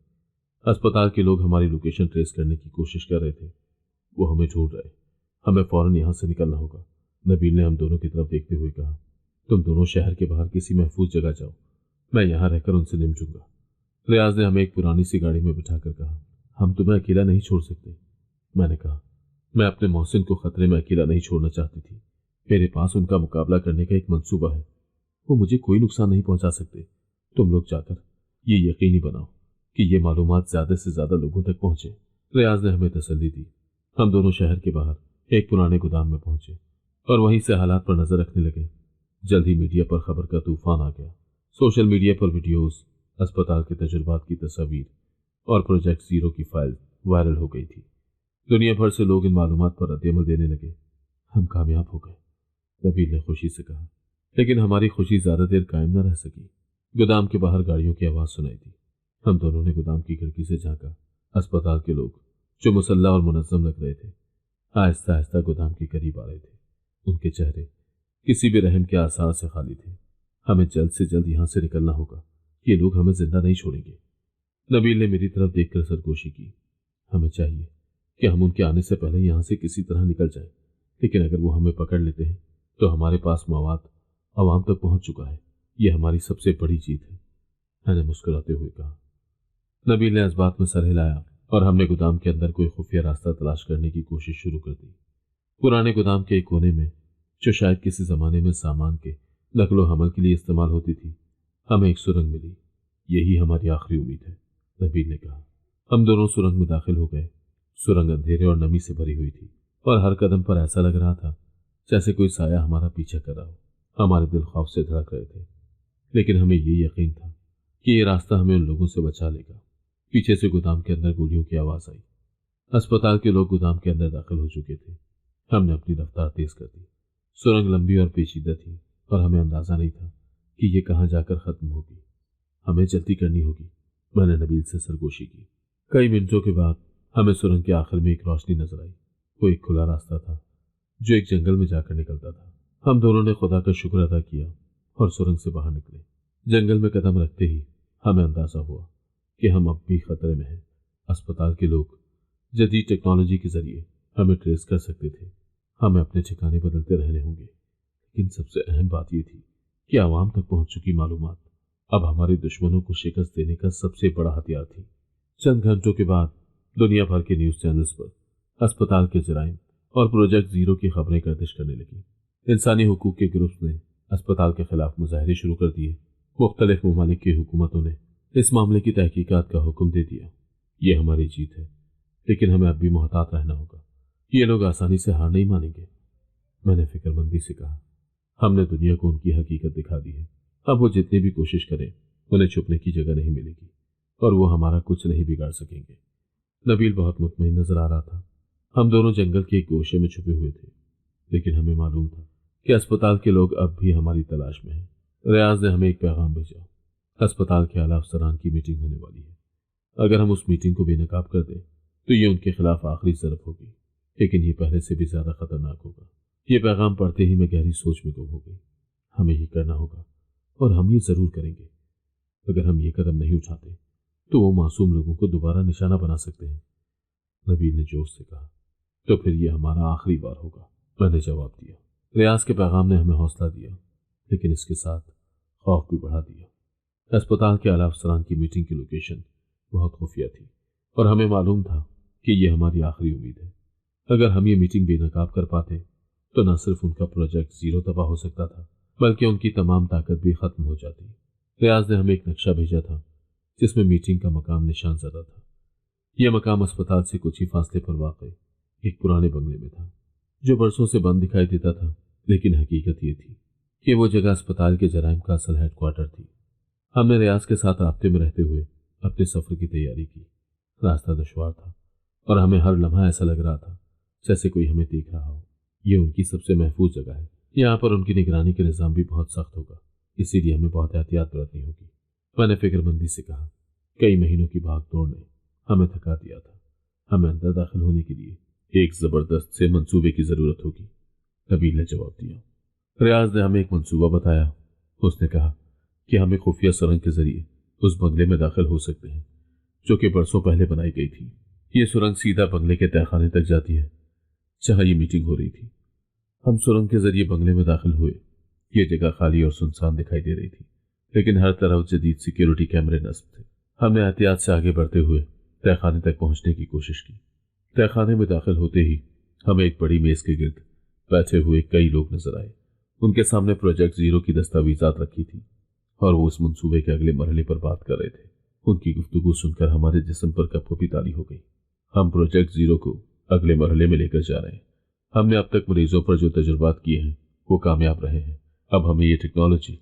اسپتال کے لوگ ہماری لوکیشن ٹریس کرنے کی کوشش کر رہے تھے۔ وہ ہمیں ڈھونڈ رہے۔ ہمیں فوراً یہاں سے نکلنا ہوگا، نبیل نے ہم دونوں کی طرف دیکھتے ہوئے کہا۔ تم دونوں شہر کے باہر کسی محفوظ جگہ جاؤ، میں یہاں رہ کر ان سے نمٹوں گا۔ ریاض نے ہمیں ایک پرانی سی گاڑی میں بٹھا کر کہا۔ ہم تمہیں اکیلا نہیں چھوڑ سکتے، میں نے کہا۔ میں اپنے محسن کو خطرے میں اکیلا نہیں چھوڑنا چاہتی تھی۔ میرے پاس ان کا مقابلہ کرنے کا ایک منصوبہ ہے۔ وہ مجھے کوئی نقصان نہیں پہنچا سکتے۔ تم لوگ جا کر یہ یقینی بناؤ کہ یہ معلومات زیادہ سے زیادہ لوگوں تک پہنچے۔ ریاض نے ہمیں تسلی دی۔ ہم دونوں شہر کے باہر ایک پرانے گودام میں پہنچے اور وہیں سے حالات پر نظر رکھنے لگے۔ جلد ہی میڈیا پر خبر کا طوفان آ گیا۔ سوشل میڈیا پر ویڈیوز، اسپتال کے تجربات کی تصاویر اور پروجیکٹ زیرو کی فائل وائرل ہو گئی تھی۔ دنیا بھر سے لوگ ان معلومات پر رد عمل دینے لگے۔ ہم کامیاب ہو گئے، نبیل نے خوشی سے کہا۔ لیکن ہماری خوشی زیادہ دیر قائم نہ رہ سکی۔ گودام کے باہر گاڑیوں کی آواز سنائی دی۔ ہم دونوں نے گودام کی کھڑکی سے جھانکا۔ اسپتال کے لوگ، جو مسلح اور منظم لگ رہے تھے، آہستہ آہستہ گودام کے قریب آ رہے تھے۔ ان کے چہرے کسی بھی رحم کے آثار سے خالی تھے۔ ہمیں جلد سے جلد یہاں سے نکلنا ہوگا، یہ لوگ ہمیں زندہ نہیں چھوڑیں گے۔ نبیل نے میری طرف دیکھ کر سرگوشی کی۔ ہمیں چاہیے کہ ہم ان کے آنے سے پہلے یہاں سے کسی طرح نکل جائیں، لیکن اگر وہ ہمیں پکڑ لیتے ہیں تو ہمارے پاس مواد عوام تک پہنچ چکا ہے۔ یہ ہماری سب سے بڑی جیت ہے، میں نے مسکراتے ہوئے کہا۔ نبیل نے اس بات میں سر ہلایا اور ہم نے گودام کے اندر کوئی خفیہ راستہ تلاش کرنے کی کوشش شروع کر دی۔ پرانے گودام کے ایک کونے میں، جو شاید کسی زمانے میں سامان کے نقل و حمل کے لیے استعمال ہوتی تھی، ہمیں ایک سرنگ ملی۔ یہی ہماری آخری امید ہے، نبیل نے کہا۔ ہم دونوں سرنگ میں داخل ہو گئے۔ سرنگ اندھیرے اور نمی سے بھری ہوئی تھی اور ہر قدم پر ایسا لگ رہا تھا جیسے کوئی سایہ ہمارا پیچھا کر رہا ہو۔ ہمارے دل خوف سے دھڑک رہے تھے، لیکن ہمیں یہ یقین تھا کہ یہ راستہ ہمیں ان لوگوں سے بچا لے گا۔ پیچھے سے گودام کے اندر گولیوں کی آواز آئی۔ اسپتال کے لوگ گودام کے اندر داخل ہو چکے تھے۔ ہم نے اپنی رفتار تیز کر دی۔ سرنگ لمبی اور پیچیدہ تھی اور ہمیں اندازہ نہیں تھا کہ یہ کہاں جا کر ختم ہوگی۔ ہمیں جلدی کرنی ہوگی، میں نے نبیل سے سرگوشی کی۔ کئی منٹوں کے بعد ہمیں سرنگ کے آخر میں ایک روشنی نظر آئی۔ وہ ایک کھلا راستہ تھا جو ایک جنگل میں جا کر نکلتا تھا۔ ہم دونوں نے خدا کا شکر ادا کیا اور سرنگ سے باہر نکلے۔ جنگل میں قدم رکھتے ہی ہمیں اندازہ ہوا کہ ہم اب بھی خطرے میں ہیں۔ اسپتال کے لوگ جدید ٹیکنالوجی کے ذریعے ہمیں ٹریس کر سکتے تھے۔ ہمیں اپنے ٹھکانے بدلتے رہنے ہوں گے، لیکن سب سے اہم بات یہ تھی کہ عوام تک پہنچ چکی معلومات اب ہمارے دشمنوں کو شکست دینے کا سب سے بڑا ہتھیار تھی۔ چند گھنٹوں کے بعد دنیا بھر کے نیوز چینلز پر اسپتال کے جرائم اور پروجیکٹ زیرو کی خبریں گردش کرنے لگیں۔ انسانی حقوق کے گروپس نے اسپتال کے خلاف مظاہرے شروع کر دیے۔ مختلف ممالک کی حکومتوں نے اس معاملے کی تحقیقات کا حکم دے دیا۔ یہ ہماری جیت ہے، لیکن ہمیں اب بھی محتاط رہنا ہوگا۔ یہ لوگ آسانی سے ہار نہیں مانیں گے، میں نے فکر مندی سے کہا۔ ہم نے دنیا کو ان کی حقیقت دکھا دی ہے۔ اب وہ جتنی بھی کوشش کریں، انہیں چھپنے کی جگہ نہیں ملے گی اور وہ ہمارا کچھ نہیں بگاڑ سکیں گے۔ نبیل بہت مطمئن نظر آ رہا تھا۔ ہم دونوں جنگل کے ایک گوشے میں چھپے ہوئے تھے، لیکن ہمیں معلوم تھا کہ اسپتال کے لوگ اب بھی ہماری تلاش میں ہیں۔ ریاض نے ہمیں ایک پیغام بھیجا۔ اسپتال کے اعلیٰ افسران کی میٹنگ ہونے والی ہے۔ اگر ہم اس میٹنگ کو بے نقاب کر دیں تو یہ ان کے خلاف آخری ضرب ہوگی، لیکن یہ پہلے سے بھی زیادہ خطرناک ہوگا۔ یہ پیغام پڑھتے ہی میں گہری سوچ میں گم ہو گئی۔ ہمیں یہ کرنا ہوگا اور ہم یہ ضرور کریں گے۔ اگر ہم یہ قدم نہیں اٹھاتے تو وہ معصوم لوگوں کو دوبارہ نشانہ بنا سکتے ہیں، نبیل نے جوش سے کہا۔ تو پھر یہ ہمارا آخری بار ہوگا، میں نے جواب دیا۔ ریاض کے پیغام نے ہمیں حوصلہ دیا، لیکن اس کے ساتھ خوف بھی بڑھا دیا۔ اسپتال کے اعلیٰ افسران کی میٹنگ کی لوکیشن بہت خفیہ تھی اور ہمیں معلوم تھا کہ یہ ہماری آخری امید ہے۔ اگر ہم یہ میٹنگ بے نقاب کر پاتے تو نہ صرف ان کا پروجیکٹ زیرو تباہ ہو سکتا تھا بلکہ ان کی تمام طاقت بھی ختم ہو جاتی۔ ریاض نے ہمیں ایک نقشہ بھیجا تھا جس میں میٹنگ کا مقام نشان زدہ تھا۔ یہ مقام اسپتال سے کچھ ہی فاصلے پر واقع ایک پرانے بنگلے میں تھا جو برسوں سے بند دکھائی دیتا تھا، لیکن حقیقت یہ تھی کہ وہ جگہ اسپتال کے جرائم کا اصل ہیڈ کوارٹر تھی۔ ہم نے ریاض کے ساتھ رابطے میں رہتے ہوئے اپنے سفر کی تیاری کی۔ راستہ دشوار تھا اور ہمیں ہر لمحہ ایسا لگ رہا تھا جیسے کوئی ہمیں دیکھ رہا ہو۔ یہ ان کی سب سے محفوظ جگہ ہے، یہاں پر ان کی نگرانی کا نظام بھی بہت سخت ہوگا، اسی لیے ہمیں بہت احتیاط برتنی ہوگی۔ میں نے فکر مندی سے کہا۔ کئی مہینوں کی بھاگ دوڑ نے ہمیں تھکا دیا تھا، ہمیں اندر داخل ہونے کے لیے ایک زبردست سے منصوبے کی ضرورت ہوگی، نبیل نے جواب دیا۔ ریاض نے ہمیں ایک منصوبہ بتایا۔ اس نے کہا کہ ہم ایک خفیہ سرنگ کے ذریعے اس بنگلے میں داخل ہو سکتے ہیں جو کہ برسوں پہلے بنائی گئی تھی۔ یہ سرنگ سیدھا بنگلے کے تہہ خانے تک جاتی ہے جہاں یہ میٹنگ ہو رہی تھی۔ ہم سرنگ کے ذریعے بنگلے میں داخل ہوئے۔ یہ جگہ خالی اور سنسان دکھائی دے رہی تھی، لیکن ہر طرف جدید سیکیورٹی کیمرے نصب تھے۔ ہم نے احتیاط سے آگے بڑھتے ہوئے تہہ خانے تک پہنچنے کی کوشش کی۔ تہہ خانے میں داخل ہوتے ہی ہمیں ایک بڑی میز کے گرد بیٹھے ہوئے کئی لوگ نظر آئے۔ ان کے سامنے پروجیکٹ زیرو کی دستاویزات رکھی تھی اور وہ اس منصوبے کے اگلے مرحلے پر بات کر رہے تھے۔ ان کی گفتگو سن کر ہمارے جسم پر کپکپی تاری ہو گئی۔ ہم پروجیکٹ زیرو کو اگلے مرحلے میں لے کر جا رہے ہیں۔ ہم نے اب تک مریضوں پر جو تجربات کیے ہیں وہ کامیاب رہے ہیں۔ اب ہمیں یہ ٹیکنالوجی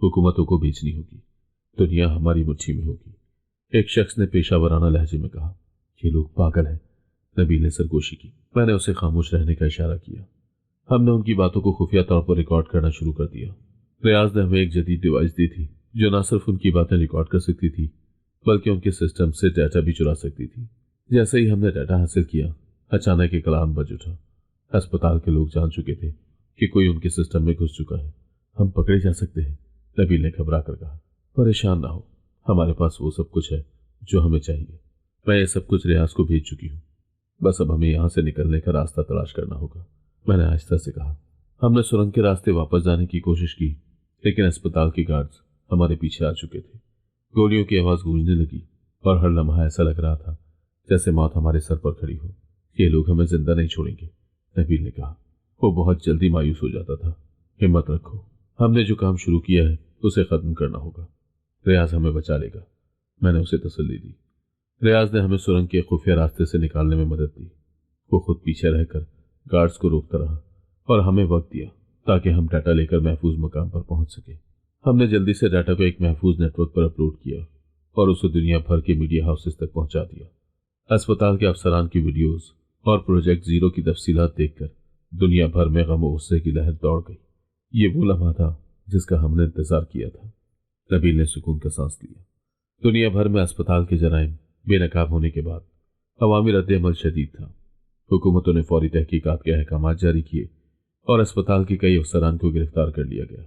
حکومتوں کو بیچنی ہوگی، دنیا ہماری مٹھی میں ہوگی۔ ایک شخص نے پیشہ ورانہ لہجے میں کہا، یہ لوگ پاگل ہیں۔ نبیل نے سرگوشی کی۔ میں نے اسے خاموش رہنے کا اشارہ کیا۔ ہم نے ان کی باتوں کو خفیہ طور پر ریکارڈ کرنا شروع کر دیا۔ ریاض نے ہمیں ایک جدید ڈیوائس دی تھی جو نہ صرف ان کی باتیں ریکارڈ کر سکتی تھی بلکہ ان کے سسٹم سے ڈیٹا بھی چرا سکتی تھی۔ جیسے ہی ہم نے ڈیٹا حاصل کیا، اچانک ایک الارم بج اٹھا۔ ہسپتال کے لوگ جان چکے تھے کہ کوئی ان کے سسٹم میں گھس چکا ہے۔ ہم پکڑے جا سکتے ہیں، نبیل نے گھبرا کر کہا۔ پریشان نہ ہو، ہمارے پاس وہ سب کچھ ہے جو ہمیں چاہیے۔ میں یہ سب کچھ ریاض کو بھیج چکی ہوں، بس اب ہمیں یہاں سے نکلنے کا راستہ تلاش کرنا ہوگا، میں نے آہستہ سے کہا۔ ہم نے سرنگ کے راستے واپس جانے کی کوشش کی، لیکن اسپتال کے گارڈز ہمارے پیچھے آ چکے تھے۔ گولیوں کی آواز گونجنے لگی اور ہر لمحہ ایسا لگ رہا تھا جیسے موت ہمارے سر پر کھڑی ہو۔ یہ لوگ ہمیں زندہ نہیں چھوڑیں گے، نبیل نے کہا۔ وہ بہت جلدی مایوس ہو جاتا تھا۔ ہمت رکھو، ہم نے جو کام شروع کیا ہے اسے ختم کرنا ہوگا۔ ریاض ہمیں بچا لے گا، میں نے اسے تسلی دی۔ ریاض نے ہمیں سرنگ کے خفیہ راستے سے نکالنے میں مدد دی۔ وہ خود پیچھے رہ کر گارڈز کو روکتا رہا اور ہمیں وقت دیا تاکہ ہم ڈیٹا لے کر محفوظ مقام پر پہنچ سکیں۔ ہم نے جلدی سے ڈیٹا کو ایک محفوظ نیٹ ورک پر اپلوڈ کیا اور اسے دنیا بھر کے میڈیا ہاؤسز تک پہنچا دیا۔ اسپتال کے افسران کی ویڈیوز اور پروجیکٹ زیرو کی تفصیلات دیکھ کر دنیا بھر میں غم و غصے کی لہر دوڑ گئی۔ یہ وہ لمحہ تھا جس کا ہم نے انتظار کیا تھا، نبیل نے سکون کا سانس لیا۔ دنیا بھر میں اسپتال کے جرائم بے نقاب ہونے کے بعد عوامی رد عمل شدید تھا۔ حکومتوں نے فوری تحقیقات کے احکامات جاری کیے اور اسپتال کے کئی افسران کو گرفتار کر لیا گیا،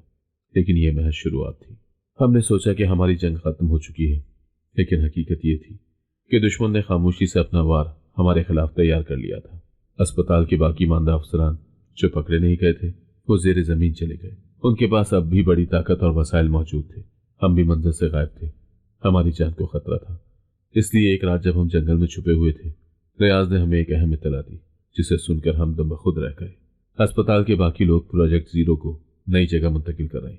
لیکن یہ محض شروعات تھی۔ ہم نے سوچا کہ ہماری جنگ ختم ہو چکی ہے، لیکن حقیقت یہ تھی کہ دشمن نے خاموشی سے اپنا وار ہمارے خلاف تیار کر لیا تھا۔ اسپتال کے باقی ماندہ افسران جو پکڑے نہیں گئے تھے وہ زیر زمین چلے گئے۔ ان کے پاس اب بھی بڑی طاقت اور وسائل موجود تھے۔ ہم بھی منظر سے غائب تھے، ہماری جان کو خطرہ تھا۔ اس لیے ایک رات جب ہم جنگل میں چھپے ہوئے تھے، ریاض نے ہمیں ایک اہم اطلاع دی جسے سن کر ہم دم بخود رہ گئے۔ اسپتال کے باقی لوگ پروجیکٹ زیرو کو نئی جگہ منتقل کر رہے ہیں۔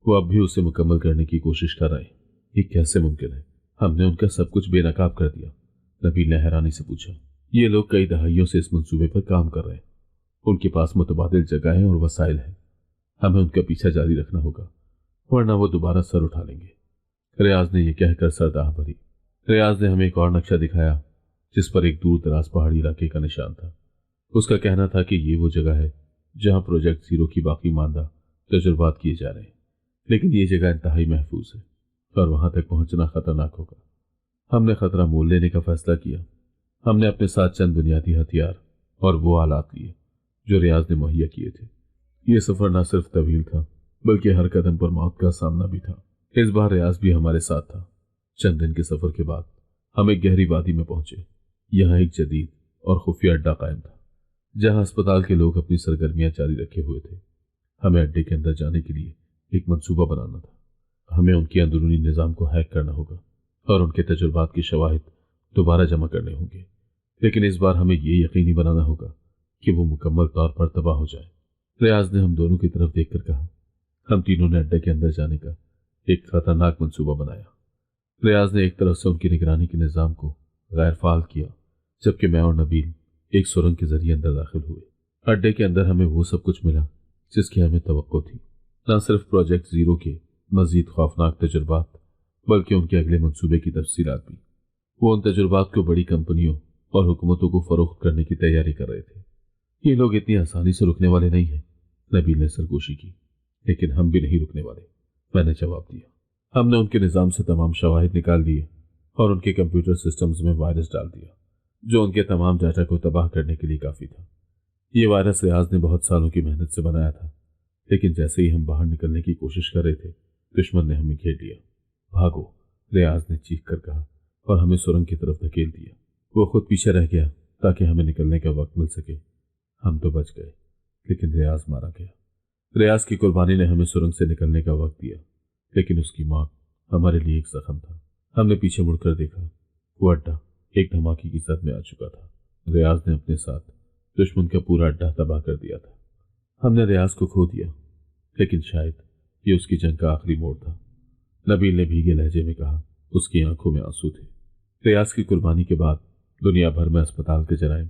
وہ اب بھی اسے مکمل کرنے کی کوشش کر رہے ہیں۔ یہ کیسے ممکن ہے؟ ہم نے ان کا سب کچھ بے نقاب کر دیا، نبیل نے حیرانی سے پوچھا۔ یہ لوگ کئی دہائیوں سے اس منصوبے پر کام کر رہے ہیں۔ ان کے پاس متبادل جگہیں اور وسائل ہیں۔ ہمیں ان کا پیچھا جاری رکھنا ہوگا ورنہ وہ دوبارہ سر اٹھا لیں گے، ریاض نے یہ کہہ کر سرداہ بھری۔ ریاض نے ہمیں ایک اور نقشہ دکھایا جس پر ایک دور دراز پہاڑی علاقے کا نشان تھا۔ اس کا کہنا تھا کہ یہ وہ جگہ ہے جہاں پروجیکٹ زیرو کی باقی ماندہ تجربات کیے جا رہے ہیں، لیکن یہ جگہ انتہائی محفوظ ہے اور وہاں تک پہنچنا خطرناک ہوگا۔ ہم نے خطرہ مول لینے کا فیصلہ کیا۔ ہم نے اپنے ساتھ چند بنیادی ہتھیار اور وہ آلات لیے جو ریاض نے مہیا کیے تھے۔ یہ سفر نہ صرف طویل تھا بلکہ ہر قدم پر موت کا سامنا بھی تھا۔ اس بار ریاض بھی ہمارے ساتھ تھا۔ چند دن کے سفر کے بعد ہم ایک گہری وادی میں پہنچے۔ یہاں ایک جدید اور خفیہ اڈہ قائم تھا جہاں اسپتال کے لوگ اپنی سرگرمیاں جاری رکھے ہوئے تھے۔ ہمیں اڈے کے اندر جانے کے لیے ایک منصوبہ بنانا تھا۔ ہمیں ان کے اندرونی نظام کو ہیک کرنا ہوگا اور ان کے تجربات کی شواہد دوبارہ جمع کرنے ہوں گے، لیکن اس بار ہمیں یہ یقینی بنانا ہوگا کہ وہ مکمل طور پر تباہ ہو جائے۔ ریاض نے ہم دونوں کی طرف دیکھ کر کہا۔ ہم تینوں نے اڈے کے اندر جانے کا ایک خطرناک منصوبہ بنایا۔ ریاض نے ایک طرف سے ان کی نگرانی کے نظام کو غیر فعال کیا، جبکہ میں اور نبیل ایک سرنگ کے ذریعے اندر داخل ہوئے۔ اڈے کے اندر ہمیں وہ سب کچھ ملا جس کی ہمیں توقع تھی، نہ صرف پروجیکٹ زیرو کے مزید خوفناک تجربات بلکہ ان کے اگلے منصوبے کی تفصیلات بھی۔ وہ ان تجربات کو بڑی کمپنیوں اور حکومتوں کو فروخت کرنے کی تیاری کر رہے تھے۔ یہ لوگ اتنی آسانی سے رکنے والے نہیں ہیں، نبیل نے سرگوشی کی۔ لیکن ہم بھی نہیں رکنے والے، میں نے جواب دیا۔ ہم نے ان کے نظام سے تمام شواہد نکال لیے اور ان کے کمپیوٹر سسٹمز میں وائرس ڈال دیا جو ان کے تمام ڈاٹا کو تباہ کرنے کے لیے کافی تھا۔ یہ وائرس ریاض نے بہت سالوں کی محنت سے بنایا تھا، لیکن جیسے ہی ہم باہر نکلنے کی کوشش کر رہے تھے دشمن نے ہمیں گھیر لیا۔ بھاگو، ریاض نے چیخ کر کہا اور ہمیں سرنگ کی طرف دھکیل دیا۔ وہ خود پیچھے رہ گیا تاکہ ہمیں نکلنے کا وقت مل سکے۔ ہم تو بچ گئے لیکن ریاض مارا گیا۔ ریاض کی قربانی نے ہمیں سرنگ سے نکلنے کا وقت دیا، لیکن اس کی موت ہمارے لیے ایک زخم تھا۔ ہم نے پیچھے مڑ کر دیکھا، وہ اڈا ایک دھماکے کی زد میں آ چکا تھا۔ ریاض نے اپنے ساتھ دشمن کا پورا اڈا تباہ کر دیا تھا۔ ہم نے ریاض کو کھو دیا، لیکن شاید یہ اس کی جنگ کا آخری موڑ تھا، نبیل نے بھیگے لہجے میں کہا۔ اس کی آنکھوں میں آنسو تھے۔ ریاض کی قربانی کے بعد دنیا بھر میں اسپتال کے جرائم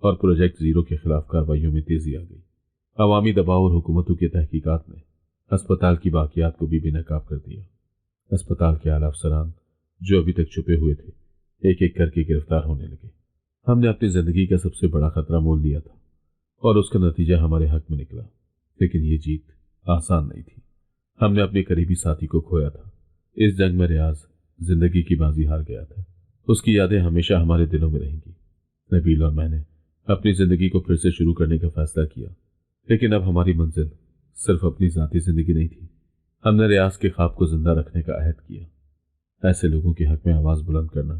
اور پروجیکٹ زیرو کے خلاف کارروائیوں میں تیزی آ گئی۔ عوامی دباؤ اور حکومتوں کی تحقیقات نے اسپتال کی باقیات کو بھی بے نقاب کر دیا۔ اسپتال کے اعلیٰ افسران جو ابھی تک چھپے ہوئے تھے ایک ایک کر کے گرفتار ہونے لگے۔ ہم نے اپنی زندگی کا سب سے بڑا خطرہ مول لیا تھا اور اس کا نتیجہ ہمارے حق میں نکلا، لیکن یہ جیت آسان نہیں تھی۔ ہم نے اپنے قریبی ساتھی کو کھویا تھا۔ اس جنگ میں ریاض زندگی کی بازی ہار گیا تھا۔ اس کی یادیں ہمیشہ ہمارے دلوں میں رہیں گی۔ نبیل اور میں نے اپنی زندگی کو پھر سے شروع کرنے کا فیصلہ کیا، لیکن اب ہماری منزل صرف اپنی ذاتی زندگی نہیں تھی۔ ہم نے ریاض کے خواب کو زندہ رکھنے کا عہد کیا، ایسے لوگوں کے حق میں آواز بلند کرنا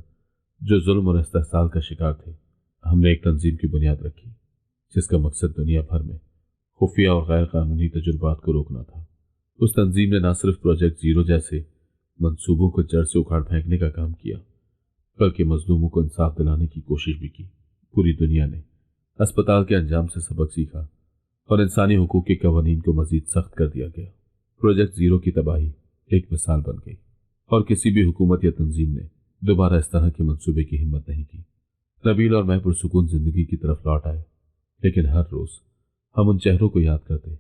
جو ظلم اور استحصال کا شکار تھے۔ ہم نے ایک تنظیم کی بنیاد رکھی جس کا مقصد دنیا بھر میں خفیہ اور غیر قانونی تجربات کو روکنا تھا۔ اس تنظیم نے نہ صرف پروجیکٹ زیرو جیسے منصوبوں کو جڑ سے اکھاڑ پھینکنے کا کام کیا، بلکہ مظلوموں کو انصاف دلانے کی کوشش بھی کی۔ پوری دنیا نے اسپتال کے انجام سے سبق سیکھا اور انسانی حقوق کے قوانین کو مزید سخت کر دیا گیا۔ پروجیکٹ زیرو کی تباہی ایک مثال بن گئی اور کسی بھی حکومت یا تنظیم نے دوبارہ اس طرح کے منصوبے کی ہمت نہیں کی۔ نبیل اور میں پرسکون زندگی کی طرف لوٹ آئے، لیکن ہر روز ہم ان چہروں کو یاد کرتے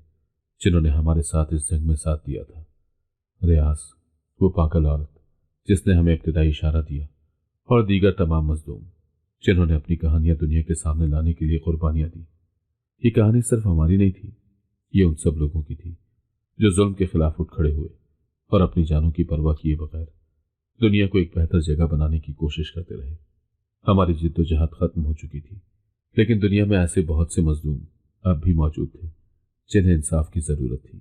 جنہوں نے ہمارے ساتھ اس جنگ میں ساتھ دیا تھا۔ ریاض، وہ پاگل عورت جس نے ہمیں ابتدائی اشارہ دیا، اور دیگر تمام مظلوم جنہوں نے اپنی کہانیاں دنیا کے سامنے لانے کے لیے قربانیاں دی۔ یہ کہانی صرف ہماری نہیں تھی، یہ ان سب لوگوں کی تھی جو ظلم کے خلاف اٹھ کھڑے ہوئے اور اپنی جانوں کی پرواہ کیے بغیر دنیا کو ایک بہتر جگہ بنانے کی کوشش کرتے رہے۔ ہماری جد و جہد ختم ہو چکی تھی، لیکن دنیا میں ایسے بہت سے مظلوم اب بھی موجود تھے جنہیں انصاف کی ضرورت تھی۔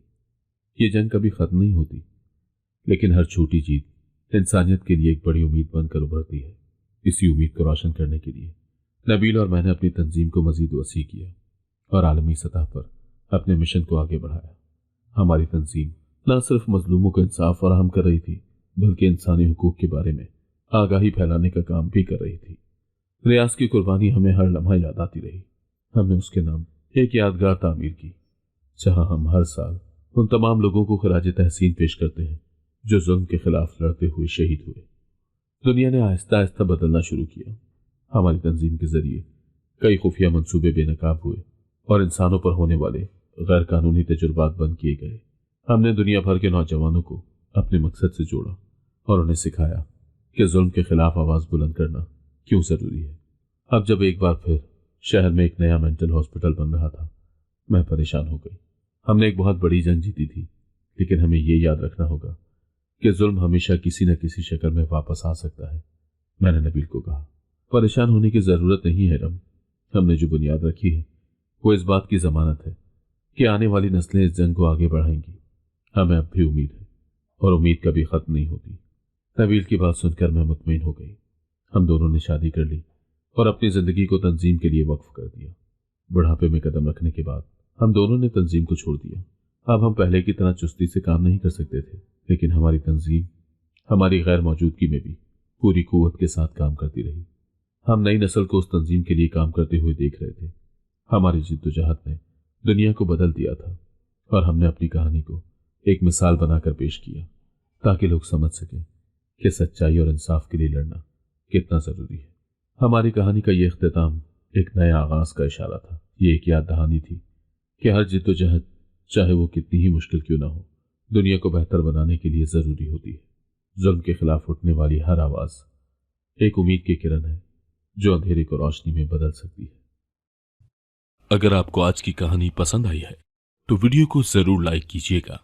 یہ جنگ کبھی ختم نہیں ہوتی، لیکن ہر چھوٹی جیت انسانیت کے لیے ایک بڑی امید بن کر ابھرتی ہے۔ اسی امید کو روشن کرنے کے لیے نبیل اور میں نے اپنی تنظیم کو مزید وسیع کیا اور عالمی سطح پر اپنے مشن کو آگے بڑھایا۔ ہماری تنظیم نہ صرف مظلوموں کو انصاف فراہم کر رہی تھی، بلکہ انسانی حقوق کے بارے میں آگاہی پھیلانے کا کام بھی کر رہی تھی۔ ریاض کی قربانی ہمیں ہر لمحہ یاد آتی رہی۔ ہم نے اس کے نام ایک یادگار تعمیر کی، جہاں ہم ہر سال ان تمام لوگوں کو خراج تحسین پیش کرتے ہیں جو ظلم کے خلاف لڑتے ہوئے شہید ہوئے۔ دنیا نے آہستہ آہستہ بدلنا شروع کیا۔ ہماری تنظیم کے ذریعے کئی خفیہ منصوبے بے نقاب ہوئے اور انسانوں پر ہونے والے غیر قانونی تجربات بند کیے گئے۔ ہم نے دنیا بھر کے نوجوانوں کو اپنے مقصد سے جوڑا اور انہیں سکھایا کہ ظلم کے خلاف آواز بلند کرنا کیوں ضروری ہے۔ اب جب ایک بار پھر شہر میں ایک نیا مینٹل ہاسپٹل بن رہا تھا، میں پریشان ہو گئی۔ ہم نے ایک بہت بڑی جنگ جیتی تھی، لیکن ہمیں یہ یاد رکھنا ہوگا کہ ظلم ہمیشہ کسی نہ کسی شکل میں واپس آ سکتا ہے۔ میں نے نبیل کو کہا، پریشان ہونے کی ضرورت نہیں ہے رم، ہم نے جو بنیاد رکھی ہے وہ اس بات کی ضمانت ہے کہ آنے والی نسلیں اس جنگ کو آگے بڑھائیں گی۔ ہمیں اب بھی امید ہے اور امید کبھی ختم نہیں ہوتی۔ نبیل کی بات سن کر میں مطمئن ہو گئی۔ ہم دونوں نے شادی کر لی اور اپنی زندگی کو تنظیم کے لیے وقف کر دیا۔ بڑھاپے میں قدم رکھنے کے بعد ہم دونوں نے تنظیم کو چھوڑ دیا۔ اب ہم پہلے کی طرح چستی سے کام نہیں کر سکتے تھے، لیکن ہماری تنظیم ہماری غیر موجودگی میں بھی پوری قوت کے ساتھ کام کرتی رہی۔ ہم نئی نسل کو اس تنظیم کے لیے کام کرتے ہوئے دیکھ رہے تھے۔ ہماری جدوجہد نے دنیا کو بدل دیا تھا، اور ہم نے اپنی کہانی کو ایک مثال بنا کر پیش کیا تاکہ لوگ سمجھ سکیں کہ سچائی اور انصاف کے لیے لڑنا کتنا ضروری ہے۔ ہماری کہانی کا یہ اختتام ایک نئے آغاز کا اشارہ تھا۔ یہ ایک یاد دہانی تھی کہ ہر جدوجہد، چاہے وہ کتنی ہی مشکل کیوں نہ ہو، دنیا کو بہتر بنانے کے لیے ضروری ہوتی ہے۔ ظلم کے خلاف اٹھنے والی ہر آواز ایک امید کی کرن ہے جو اندھیرے کو روشنی میں بدل سکتی ہے۔ اگر آپ کو آج کی کہانی پسند آئی ہے تو ویڈیو کو ضرور لائک کیجیے گا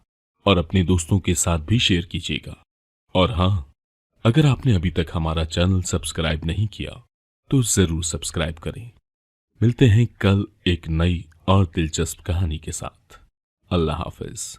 اور اپنے دوستوں کے ساتھ بھی شیئر کیجیے گا، اور ہاں، اگر آپ نے ابھی تک ہمارا چینل سبسکرائب نہیں کیا تو ضرور سبسکرائب کریں۔ ملتے ہیں کل ایک نئی اور دلچسپ کہانی کے ساتھ۔ اللہ حافظ۔